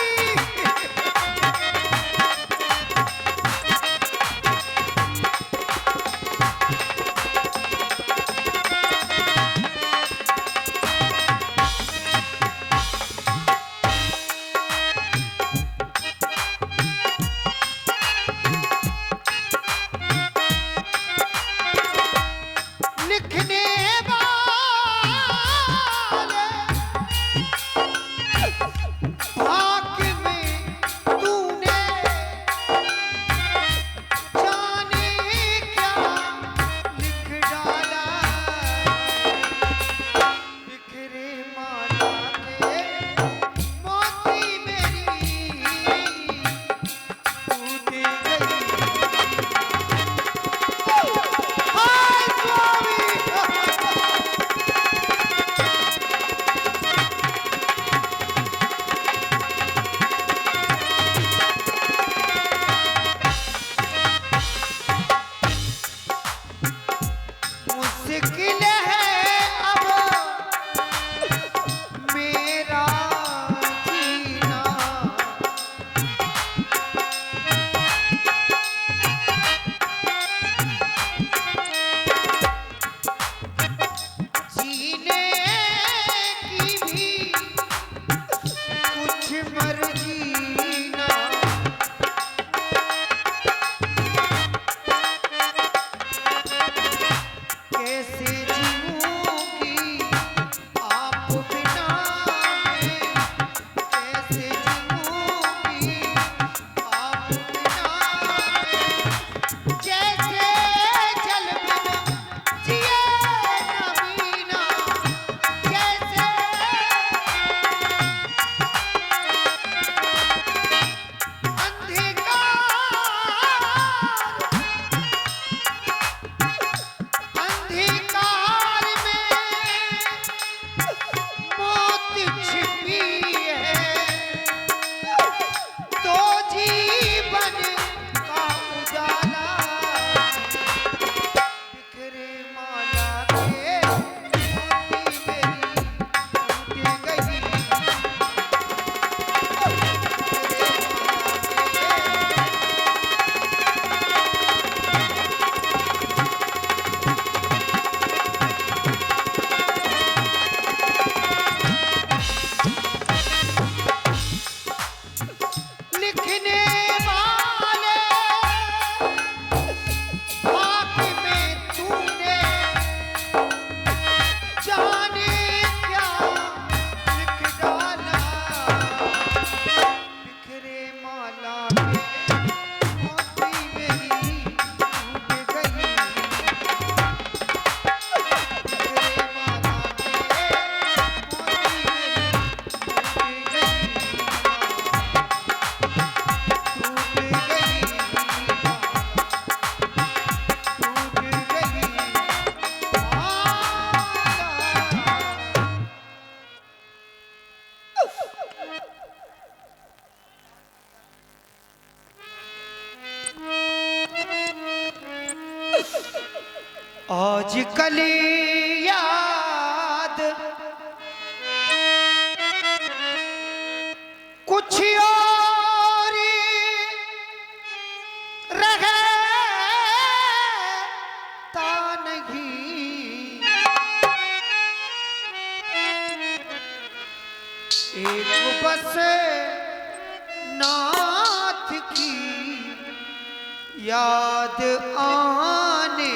कली याद कुछ और रहता नहीं, एक बस नाथ की याद आने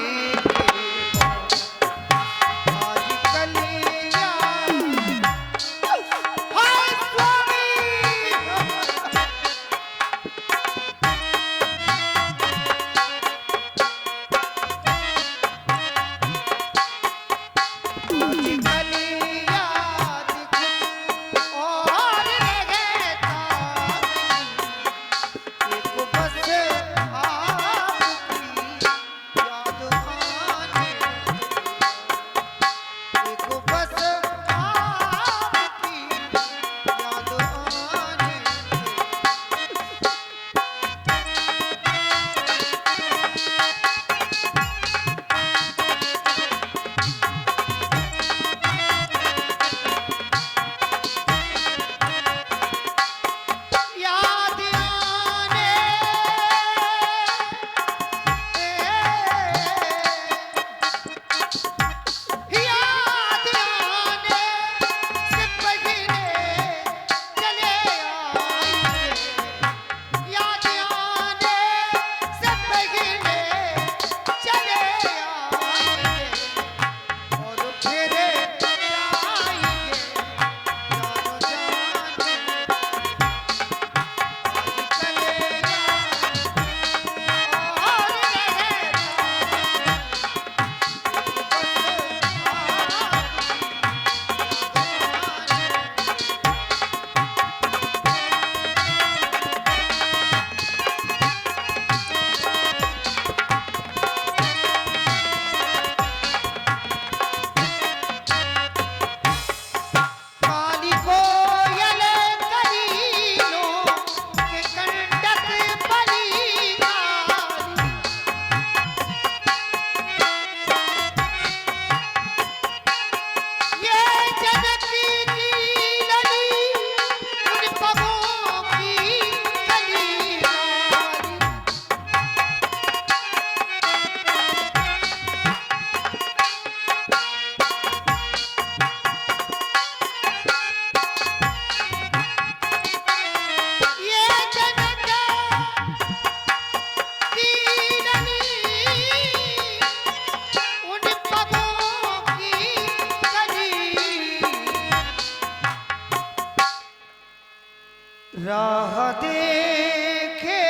राह देखे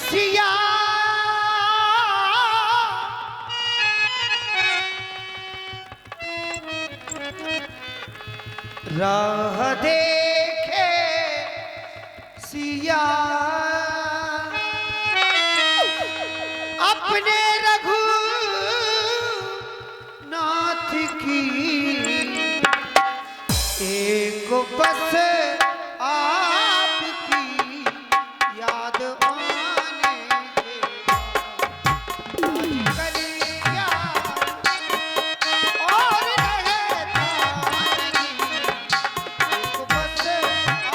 सिया राह देखे सिया अपने रघुनाथ की एक बस आपकी याद आने कलिया और रहता नहीं, एक बस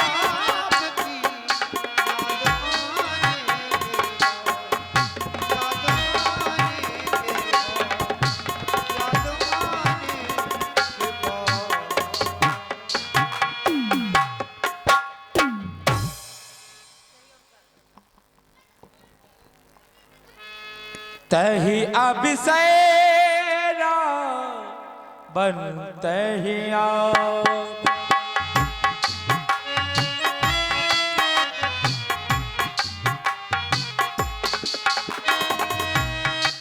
आपकी याद तही अभिषेरा बन तही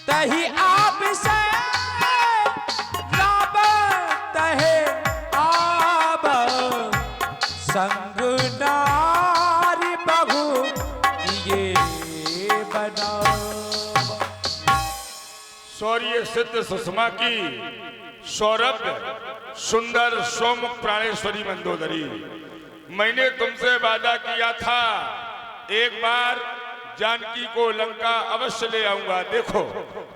तही अभिषेरा बन तहे आब संग नारी बहु ये बना शौर्य सिद्ध सुषमा की सौरभ सुंदर सोमुख प्राणेश्वरी मंदोदरी, मैंने तुमसे वादा किया था एक बार जानकी को लंका अवश्य ले आऊंगा। देखो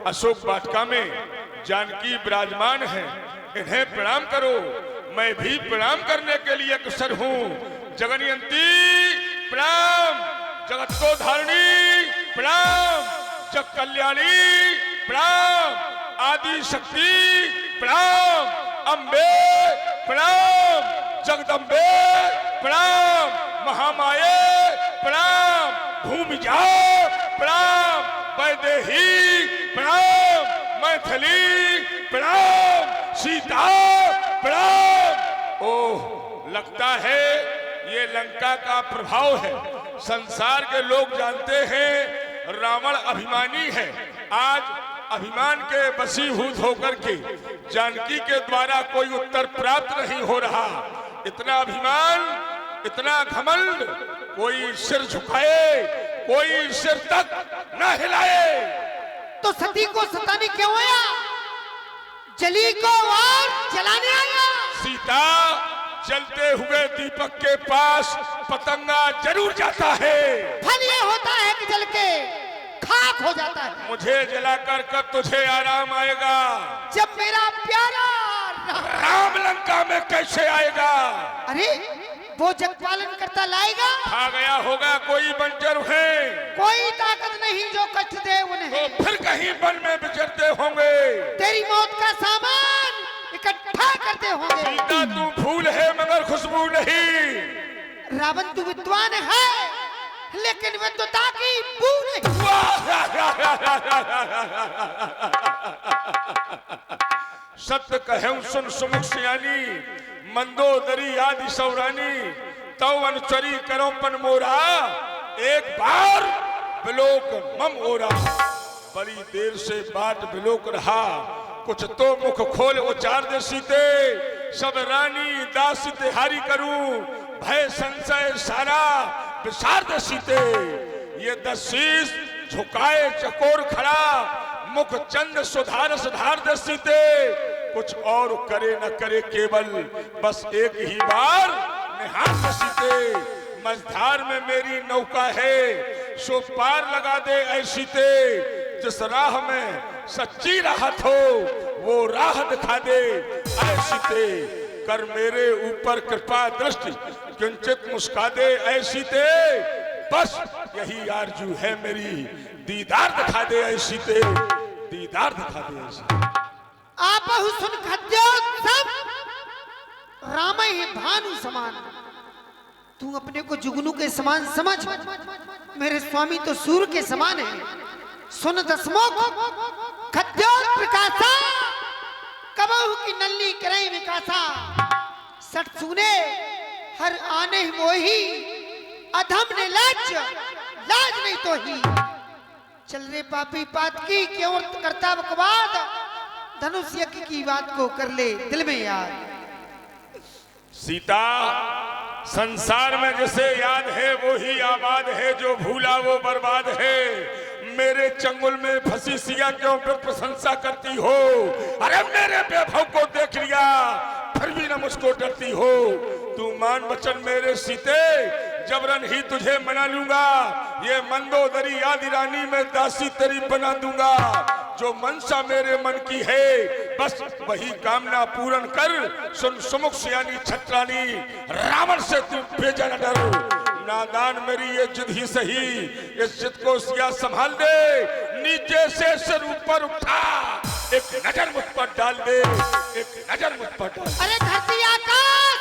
अशोक वाटिका में जानकी विराजमान है, इन्हें प्रणाम करो। मैं भी प्रणाम करने के लिए अग्रसर हूँ। जगन्यंती प्रणाम, जगतो धारिणी प्रणाम, जग कल्याणी प्रणाम, आदि शक्ति प्रणाम, अम्बे प्रणाम, जगदम्बे प्रणाम, महामाये प्रणाम, भूमिजा प्रणाम, वैदेही प्रणाम, मैथिली प्रणाम, सीता प्रणाम। ओह, लगता है ये लंका का प्रभाव है। संसार के लोग जानते हैं रावण अभिमानी है। आज अभिमान के वशीभूत होकर के जानकी के द्वारा कोई उत्तर प्राप्त नहीं हो रहा। इतना अभिमान, इतना घमंड, कोई सिर झुकाए, कोई सिर तक न हिलाए। तो सती को सताने क्यों आया? जली को और जलाने आया। सीता, जलते हुए दीपक के पास पतंगा जरूर जाता है। फल ये होता है कि जल के खाक हो जाता है। मुझे जलाकर कब तुझे आराम आएगा? जब मेरा प्यारा राम लंका में कैसे आएगा? अरे वो जग पालन करता लाएगा। आ गया होगा कोई बंजर है। कोई ताकत नहीं जो कष्ट दे उन्हें। तो फिर कहीं वन में विचरते होंगे। तेरी मौत का सामान इकट्ठा करते होंगे। सीता तू फूल है मगर खुशबू नहीं। रावण तू विद्वान है लेकिन विद्वता की बू नहीं। सत्य कहूं सुन सुमुख सियानी, मंदोदरी आदि सौरानी, तौ अनुचरी करो पन मोरा, एक बार बिलोक मम ओरा। बड़ी देर से बाट बिलोक रहा, कुछ तो मुख खोल उचार दे सीते, सब रानी दास तिहारी करूं, भय संशय सारा विसार दे सीते। ये 10 शीश झुकाए चकोर खड़ा, मुख चंद सुधार सुधार दे सीते। कुछ और करे न करे केवल बस एक ही बार निहार दे सीते। मझधार में मेरी नौका है, सो पार लगा दे ऐसी ते। जिस राह में सच्ची राहत हो वो राह दिखा दे ऐसी ते। कर मेरे ऊपर कृपा दृष्टि, किंचित मुस्का दे ऐसी ते। बस यही आरजू है मेरी, दीदार दिखा दे ऐसी ते, दीदार दिखा दे ऐसी। आप सुन खद्योत्सव, राम ही भानु समान। तू अपने को जुगनू के समान समझ, मेरे स्वामी तो सूर्य के समान है। सुन दसमुख खद्योत प्रकाशा, कबहू की नल्ली करे विकासा। सट सुने हर आने मोही, अधम ने लाज लाज नहीं तो ही। चल रे पापी पात की क्यों करता बकवाद, धनुष यज्ञ की बात को कर ले दिल में याद। सीता, संसार में जिसे याद है वो ही आबाद है, जो भूला वो बर्बाद है। मेरे चंगुल में फंसी सिया क्यों फिर प्रशंसा करती हो? अरे मेरे वैभव को देख लिया फिर भी न मुझको डरती हो। तू मान वचन मेरे सीते, जबरन ही तुझे मना लूंगा। ये मंदोदरी आदि रानी में दासी तेरी बना दूंगा। जो मनसा मेरे मन की है बस वही कामना पूर्ण कर। सुन सुमुख सियानी छत्रानी, रावण से तू बेजा न डर। नादान मेरी ये जिद ही सही, इस जिद को सिया संभाल दे। नीचे से सिर ऊपर उठा, एक नजर मुझ पर डाल दे, एक नजर मुझ पर डाल। अरे धरती आकाश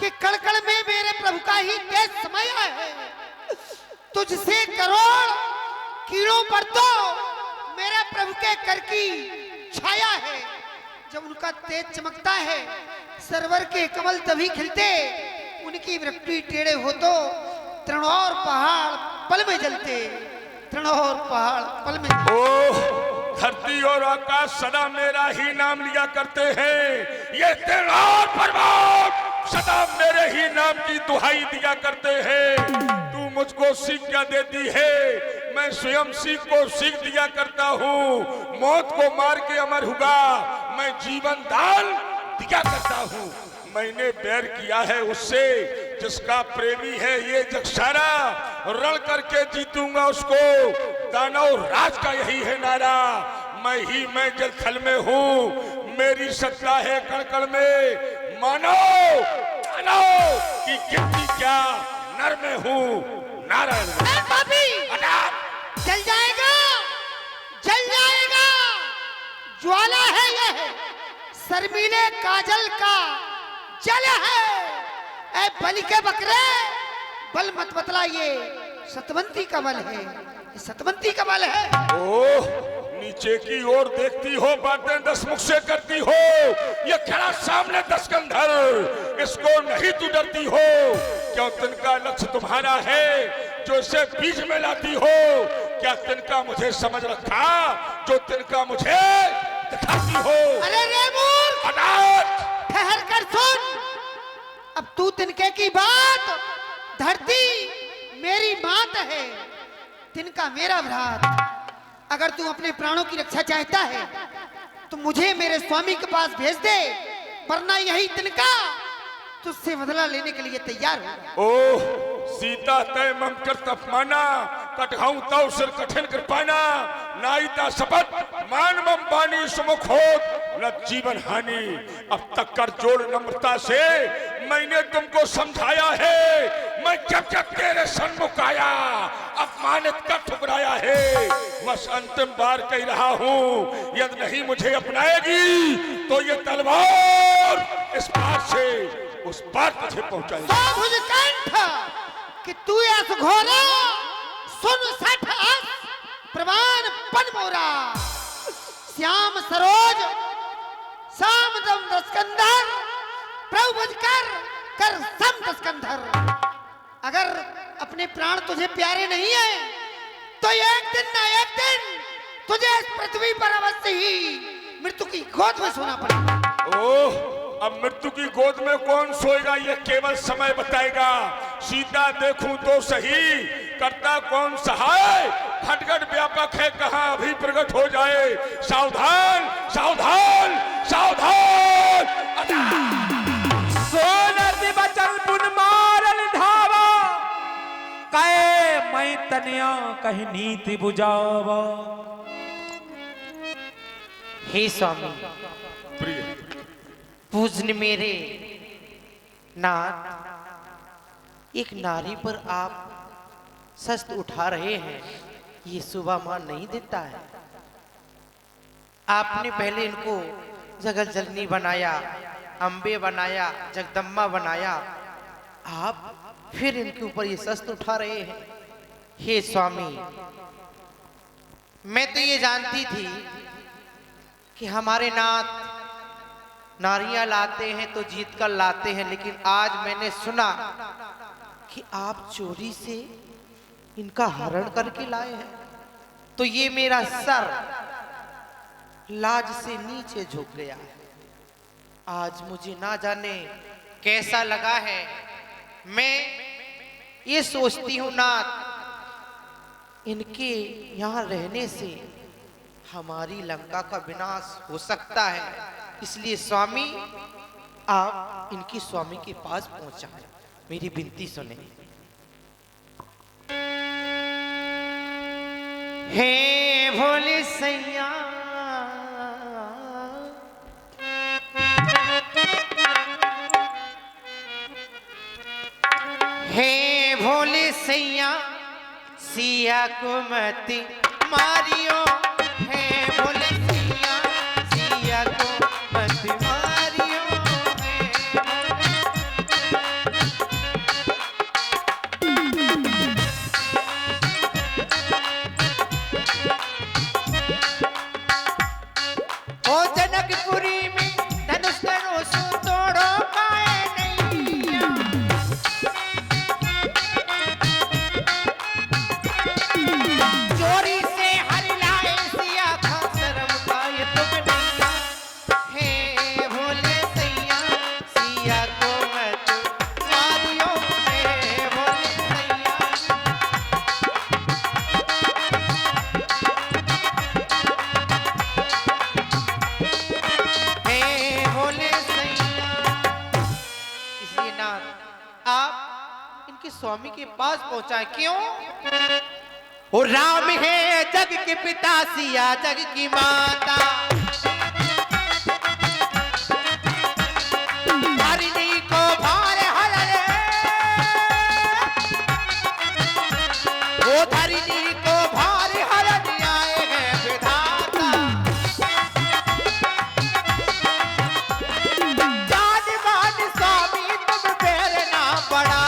के कड़कड़ में मेरे प्रभु का ही तेज समाया है। तुझसे करोड़ कीड़ों पर तो मेरे प्रभु के कर की छाया है। जब उनका तेज चमकता है सरवर के कमल तभी खिलते। उनकी वृत्ति टेढ़े हो तो तृण और पहाड़ पल में जलते, तृण और पहाड़ पल में। ओह, धरती और आकाश सदा मेरा ही नाम लिया करते हैं। ये तृण और पर्वत सदा मेरे ही नाम की दुहाई दिया करते हैं। तू मुझको सीख क्या देती है? मैं स्वयं सीख को सीख दिया करता हूँ। मौत को मार के अमर हुआ, मैं जीवन दान दिया करता हूँ। मैंने बैर किया है उससे जिसका प्रेमी है ये जग सारा। रण करके जीतूंगा उसको। दानव राज का यही है नारा, मैं जल थल में हूँ, मेरी सत्ता है कण कण में। मानो मानो कि गिनती क्या नर में हूँ नारायण। जल जाएगा, जल जाएगा, ज्वाला है यह, शर्मीले काजल का जल है। ए बलि के बकरे, बल मत बतला, ये सतवंती का बल है, ये सतवंती का बल है। ओह, नीचे की ओर देखती हो, बातें 10 मुख से करती हो, ये खड़ा सामने 10 कंधर, इसको नहीं तू डरती हो? क्यों तिनका लक्ष्य तुम्हारा है जो इसे बीच में लाती हो? क्या तिनका मुझे समझ रखा जो तिनका मुझे दिखाती हो? अरे रे मूर्ख, ठहर कर सुन। अब तू तिनके की बात, धरती मेरी मात है, तिनका मेरा भ्रात। अगर तू अपने प्राणों की रक्षा चाहता है तो मुझे मेरे स्वामी के पास भेज दे, वरना यही तिनका तुझसे बदला लेने के लिए तैयार हो। ओह, सीता तय मम कर तपमाना, कटहाऊं तव सिर कठिन कृपाना। नाईता शपथ मान मम बानी सुमुख होत, न जीवन हानि। अब तक कर जोड़ नम्रता से मैंने तुमको समझाया है। मैं जब जब तेरे सन्मुख आया अपमानित कर ठुकराया है। बस अंतिम बार कह रहा हूँ, यदि नहीं मुझे अपनाएगी तो ये तलवार इस पार से उस पार तुझे पहुंचाएगी। कंठ कि तू ऐस घोरा सुन सठ अस प्रमाण पन मोरा। श्याम सरोज शाम दम 10 कंधर, प्रभु बुझ कर सम 10 कंधर। अगर अपने प्राण तुझे प्यारे नहीं है तो एक दिन ना एक दिन तुझे इस पृथ्वी पर अवश्य ही मृत्यु की गोद में सोना पड़ेगा। ओह, अब मृत्यु की गोद में कौन सोएगा ये केवल समय बताएगा। सीता देखूं तो सही, करता कौन सहाय। खटखट व्यापक है, कहां अभी प्रकट हो जाए। सावधान सावधान सावधान। सोनर बचल पुन मारल धावा, कहे मैं तनिया कहीं नीति बुझावा। हे स्वामी, पूजन मेरे नाथ, एक नारी पर आप शस्त्र उठा रहे हैं, ये शुभा मान नहीं देता है। आपने पहले इनको जगत जननी बनाया, अम्बे बनाया, जगदम्बा बनाया, आप फिर इनके ऊपर ये शस्त्र उठा रहे हैं। हे स्वामी, मैं तो ये जानती थी कि हमारे नाथ नारियां लाते हैं तो जीत कर लाते हैं, लेकिन आज मैंने सुना कि आप चोरी से इनका हरण करके लाए हैं, तो ये मेरा सर लाज से नीचे झुक गया है। आज मुझे ना जाने कैसा लगा है। मैं ये सोचती हूँ नाथ, इनके यहाँ रहने से हमारी लंका का विनाश हो सकता है, इसलिए स्वामी आप इनकी स्वामी के पास पहुंचाएं, मेरी विनती सुने। हे भोले सैया, हे भोले सैया, सिया को मत मारियो। हे भोले सैया, सिया को मत मारियो। ओ जनकपुरी में धनुष धनुष तोड़ो पाए नैया। चोरी से हर लाए सिया खा स्वामी के पास पहुंचा। क्यों? वो राम है जग के पिता, सिया जग की माता, धरनी को भार हर रे, वो धरनी को भार हर आए हैं विधाता। जान स्वामी तुम पैर ना पड़ा,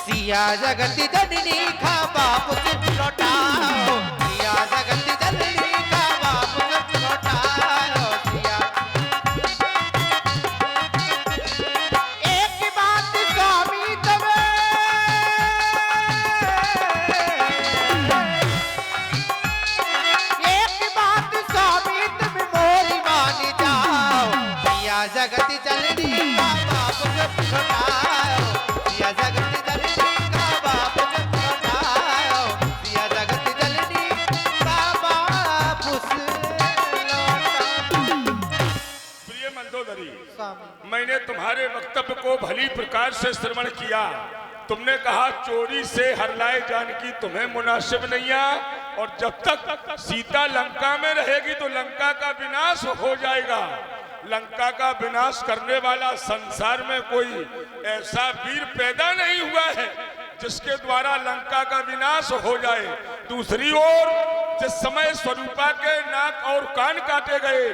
सिया जगत जननी का बाप से लौटाओ, सिया जगत जननी का बाप से लौटाओ। सिया एक बात स्वामी तुम्हें, एक बात स्वामी तुम मोरी मान जाओ, सिया जगत जननी का बाप से लौटाओ, सिया जगत मैंने तुम्हारे वक्तव्य को भली प्रकार से श्रवण किया। तुमने कहा चोरी से हरलाए जानकी तुम्हें मुनासिब नहीं है, और जब तक सीता लंका में रहेगी तो लंका का विनाश हो जाएगा। लंका का विनाश करने वाला संसार में कोई ऐसा वीर पैदा नहीं हुआ है जिसके द्वारा लंका का विनाश हो जाए। दूसरी ओर जिस समय स्वरूपा के नाक और कान काटे गए,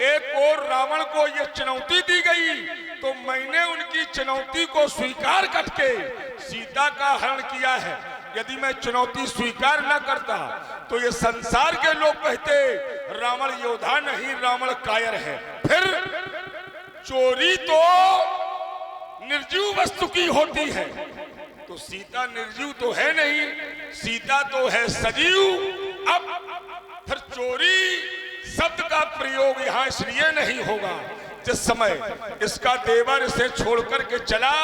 एक और रावण को ये चुनौती दी गई, तो मैंने उनकी चुनौती को स्वीकार करके सीता का हरण किया है। यदि मैं चुनौती स्वीकार न करता तो ये संसार के लोग कहते रावण योद्धा नहीं, रावण कायर है। फिर चोरी तो निर्जीव वस्तु की होती है, तो सीता निर्जीव तो है नहीं, सीता तो है सजीव। अब फिर चोरी शब्द का प्रयोग यहाँ इसलिए नहीं होगा, जिस समय इसका देवर इसे छोड़ करके चला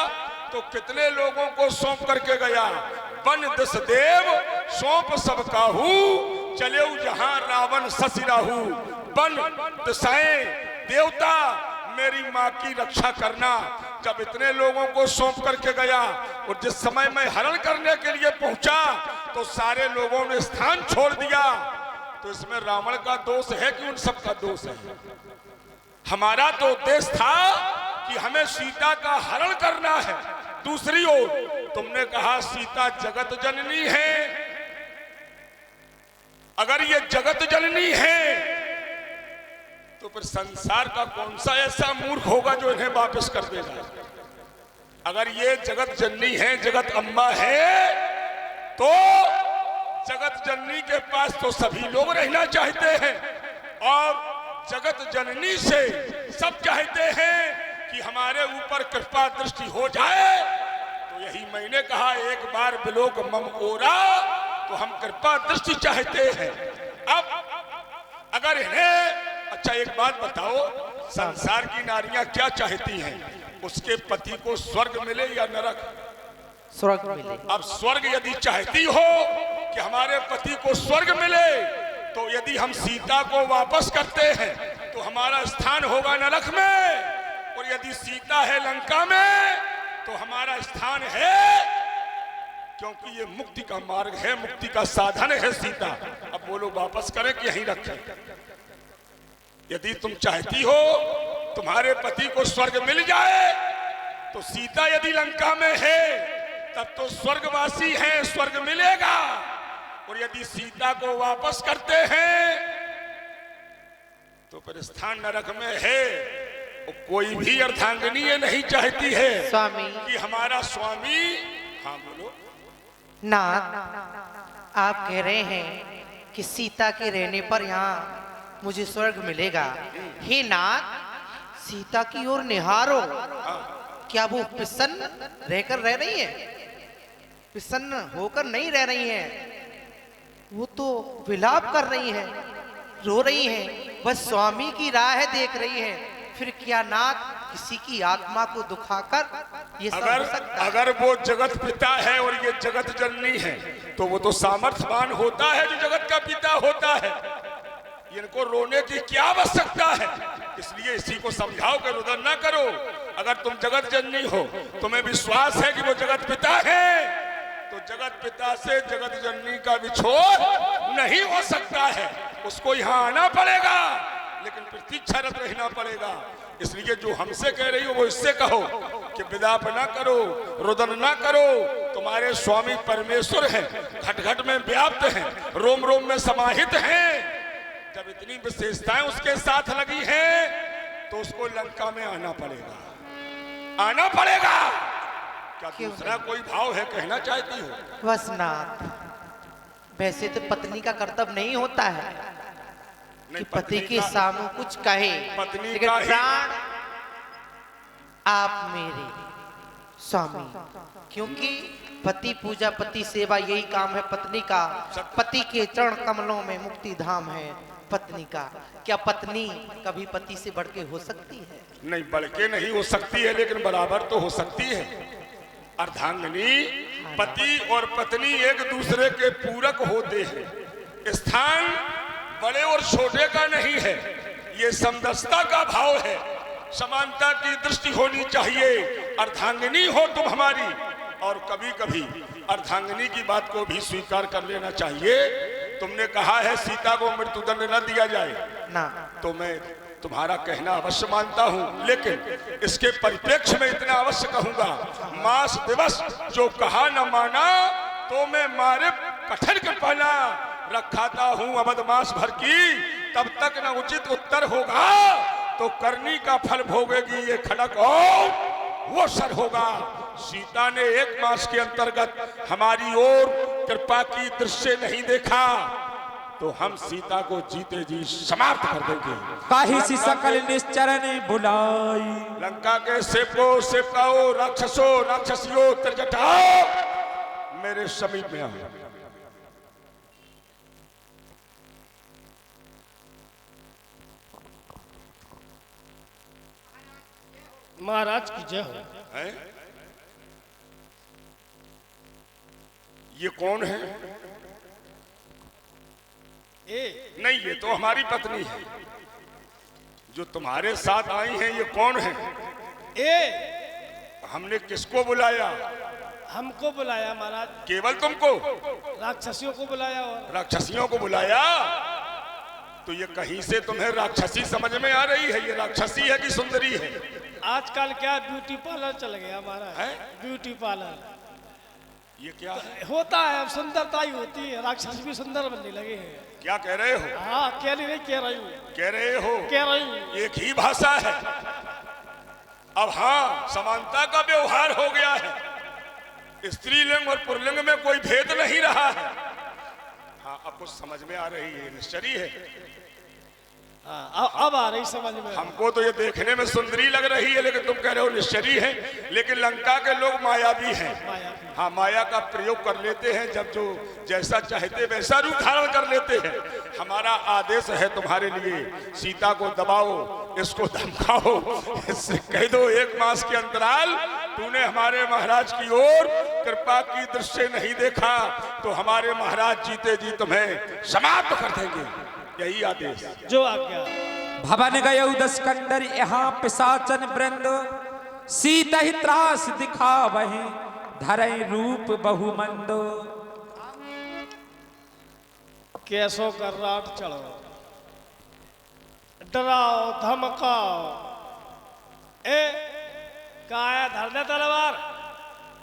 तो कितने लोगों को सौंप करके गया। बन दस देव सौंप सब काहू, चले जहां रावण ससिराहू। बन दसाएं देवता मेरी माँ की रक्षा करना। जब इतने लोगों को सौंप करके गया और जिस समय मैं हरण करने के लिए पहुंचा तो सारे लोगों ने स्थान छोड़ दिया, तो इसमें रावण का दोष है कि उन सब का दोष है? हमारा तो उद्देश्य था कि हमें सीता का हरण करना है। दूसरी ओर तुमने कहा सीता जगत जननी है। अगर ये जगत जननी है तो फिर संसार का कौन सा ऐसा मूर्ख होगा जो इन्हें वापस कर देगा? अगर ये जगत जननी है, जगत अम्मा है, तो जगत जननी के पास तो सभी लोग रहना चाहते हैं, और जगत जननी से सब चाहते हैं कि हमारे ऊपर कृपा दृष्टि हो जाए। तो यही मैंने कहा, एक बार बिलोक मम ओरा, तो हम कृपा दृष्टि चाहते हैं। अब अगर इन्हें, अच्छा एक बात बताओ, संसार की नारियां क्या चाहती हैं? उसके पति को स्वर्ग मिले या नरक? स्वर्ग मिले। अब स्वर्ग यदि चाहती हो कि हमारे पति को स्वर्ग मिले, तो यदि हम सीता को वापस करते हैं तो हमारा स्थान होगा नरक में, और यदि सीता है लंका में तो हमारा स्थान है, क्योंकि ये मुक्ति का मार्ग है, मुक्ति का साधन है सीता। अब बोलो वापस करें कि यहीं रखें? यदि तुम चाहती हो तुम्हारे पति को स्वर्ग मिल जाए, तो सीता यदि लंका में है तब तो स्वर्गवासी हैं, स्वर्ग मिलेगा। और यदि सीता को वापस करते हैं तो फिर स्थान नरक में है। कोई भी अर्धांगिनी ये नहीं चाहती है स्वामी कि हमारा स्वामी, हाँ बोलो नाथ, आप कह रहे हैं कि सीता के रहने पर यहाँ मुझे स्वर्ग मिलेगा। हे नाथ, सीता की ओर निहारो, क्या वो प्रसन्न रहकर रह रही है? प्रसन्न होकर नहीं रह रही है, वो तो विलाप कर रही है, रो रही है, बस स्वामी की राह देख रही है। फिर क्या नाथ किसी की आत्मा को दुखाकर ये सब हो सकता है? अगर वो जगत पिता है और ये जगत जननी है, तो वो तो सामर्थ्यवान होता है जो जगत का पिता होता है। इनको रोने की क्या आवश्यकता है? इसलिए इसी को समझाओ कि रुदन ना करो। अगर तुम जगत जननी हो, तुम्हें विश्वास है कि वो जगत पिता है, तो जगत पिता से जगत जननी का विछोड़ नहीं हो सकता है। उसको यहाँ आना पड़ेगा, लेकिन प्रतीक्षारत रहना पड़ेगा। इसलिए जो हमसे कह रही हो वो इससे कहो कि विलाप ना करो, रुदन ना करो। तुम्हारे स्वामी परमेश्वर हैं, घट घट में व्याप्त हैं, रोम रोम में समाहित हैं। जब इतनी विशेषताएं उसके साथ लगी हैं तो उसको लंका में आना पड़ेगा, आना पड़ेगा। क्या दूसरा कोई भाव है, कहना चाहती हो? वसनाथ, वैसे तो पत्नी का कर्तव्य नहीं होता है कि पति के सामने कुछ कहे, लेकिन प्राण आप मेरे स्वामी, क्योंकि पति पूजा पति सेवा यही काम है पत्नी का। पति के चरण कमलों में मुक्ति धाम है पत्नी का। क्या पत्नी कभी पति से बढ़ के हो सकती है? नहीं, बढ़ के नहीं हो सकती है, लेकिन बराबर तो हो सकती है। अर्धांगिनी, पति और पत्नी एक दूसरे के पूरक होते हैं। स्थान बड़े और छोटे का नहीं है, ये समदस्ता का भाव है। समानता की दृष्टि होनी चाहिए। अर्धांगिनी हो तुम हमारी, और कभी कभी अर्धांगिनी की बात को भी स्वीकार कर लेना चाहिए। तुमने कहा है सीता को मृत्युदंड न दिया जाए ना, तो मैं तुम्हारा कहना अवश्य मानता हूं, लेकिन इसके परिप्रेक्ष्य में इतना अवश्य कहूंगा, मास दिवस जो कहा न माना तो मैं मारे कठिन कृपाना रखाता हूं अवध मास भर की, तब तक न उचित उत्तर होगा तो करनी का फल भोगेगी ये खड़क और वो सर होगा। सीता ने एक मास के अंतर्गत हमारी ओर कृपा की दृश्य नहीं देखा, तो हम सीता को जीते जी समाप्त कर देंगे। काहे सी सकल निश्चरण बुलाई, लंका के सेवको सेवकाओ, राक्षसो राक्षसियों, त्रिजटाओ, मेरे समीप में आओ। महाराज की जय हो। ये कौन है? नहीं, ये तो हमारी पत्नी है। जो तुम्हारे साथ आई हैं ये कौन है? हमने किसको बुलाया? हमको बुलाया महाराज। केवल तुमको? राक्षसियों को बुलाया। और राक्षसियों को बुलाया? तो ये कहीं से तुम्हें राक्षसी समझ में आ रही है? ये राक्षसी है कि सुंदरी है? आजकल क्या ब्यूटी पार्लर चल गया महाराज। ब्यूटी पार्लर ये क्या है? होता है, अब सुंदरता ही होती है। राक्षस भी सुंदर बनने लगे हैं। क्या कह रहे हो? हाँ, कह रही कह रही हूँ। कह रहे हो? कह रही हूँ। एक ही भाषा है। अब हाँ, समानता का व्यवहार हो गया है। स्त्रीलिंग और पुल्लिंग में कोई भेद नहीं रहा है। हाँ, अब कुछ समझ में आ रही है, निश्चरी है। अब आ रही समझ में। हमको तो ये देखने में सुंदरी लग रही है, लेकिन तुम कह रहे हो निश्चरी है। लेकिन लंका के लोग मायावी हैं। हाँ, माया का प्रयोग कर लेते हैं, जब जो जैसा चाहते वैसा रूप धारण कर लेते हैं। हमारा आदेश है तुम्हारे लिए, सीता को दबाओ, इसको धमकाओ, इससे कह दो एक मास के अंतराल तूने हमारे महाराज की ओर कृपा की दृश्य नहीं देखा तो हमारे महाराज जीते जी तुम्हें समाप्त कर देंगे। यही आदेश। जो आज्ञा। भवन गयो दस्कंदर यहाँ पिशाचन वृंद, सीता ही त्रास दिखा वही धरई रूप बहुमंदो। कैसो कर राट चढ़ो, डराओ धमकाओ। काया धर दे तलवार।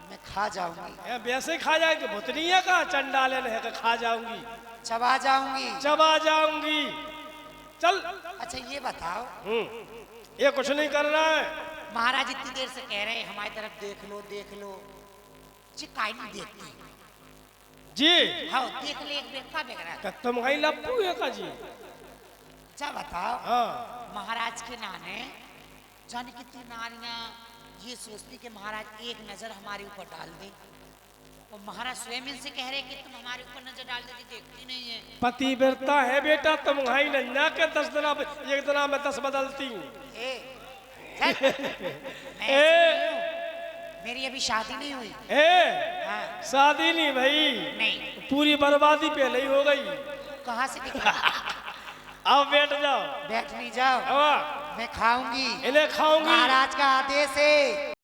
मैं खा जाऊंगी। वैसे खा जाएगी? भुतनी है का चंडाले है का खा जाऊंगी? चबा जाऊंगी। चबा जाऊंगी। चल। अच्छा ये बताओ, ये कुछ नहीं कर रहा है। महाराज इतनी देर से कह रहे हैं हमारी तरफ देख लो देख लो, जी काहे नहीं देखती? जी हाँ, देख ले एक बेटा बेग रहा। तुम कहीं लप्पू है का जी? अच्छा बताओ। हाँ। महाराज के नाने जाने कितनी नारियां ये सोचती कि महाराज एक नजर हमारे ऊपर डाल दे, और महाराज स्वयं इनसे कह रहे कि तुम हमारे ऊपर नजर डाल देती, देखती नहीं है। पतिव्रता है बेटा तुम, हाई नन्ना के 10 दिन एक दिन में 10 बदलती हूँ। मेरी अभी शादी नहीं हुई। हाँ। शादी नहीं भाई? नहीं। पूरी बर्बादी पहले ही हो गई। कहाँ से दिखा? आओ बैठ जाओ। बैठ नहीं जाओ। मैं खाऊंगी। इन्हें खाऊंगी। महाराज का आदेश है।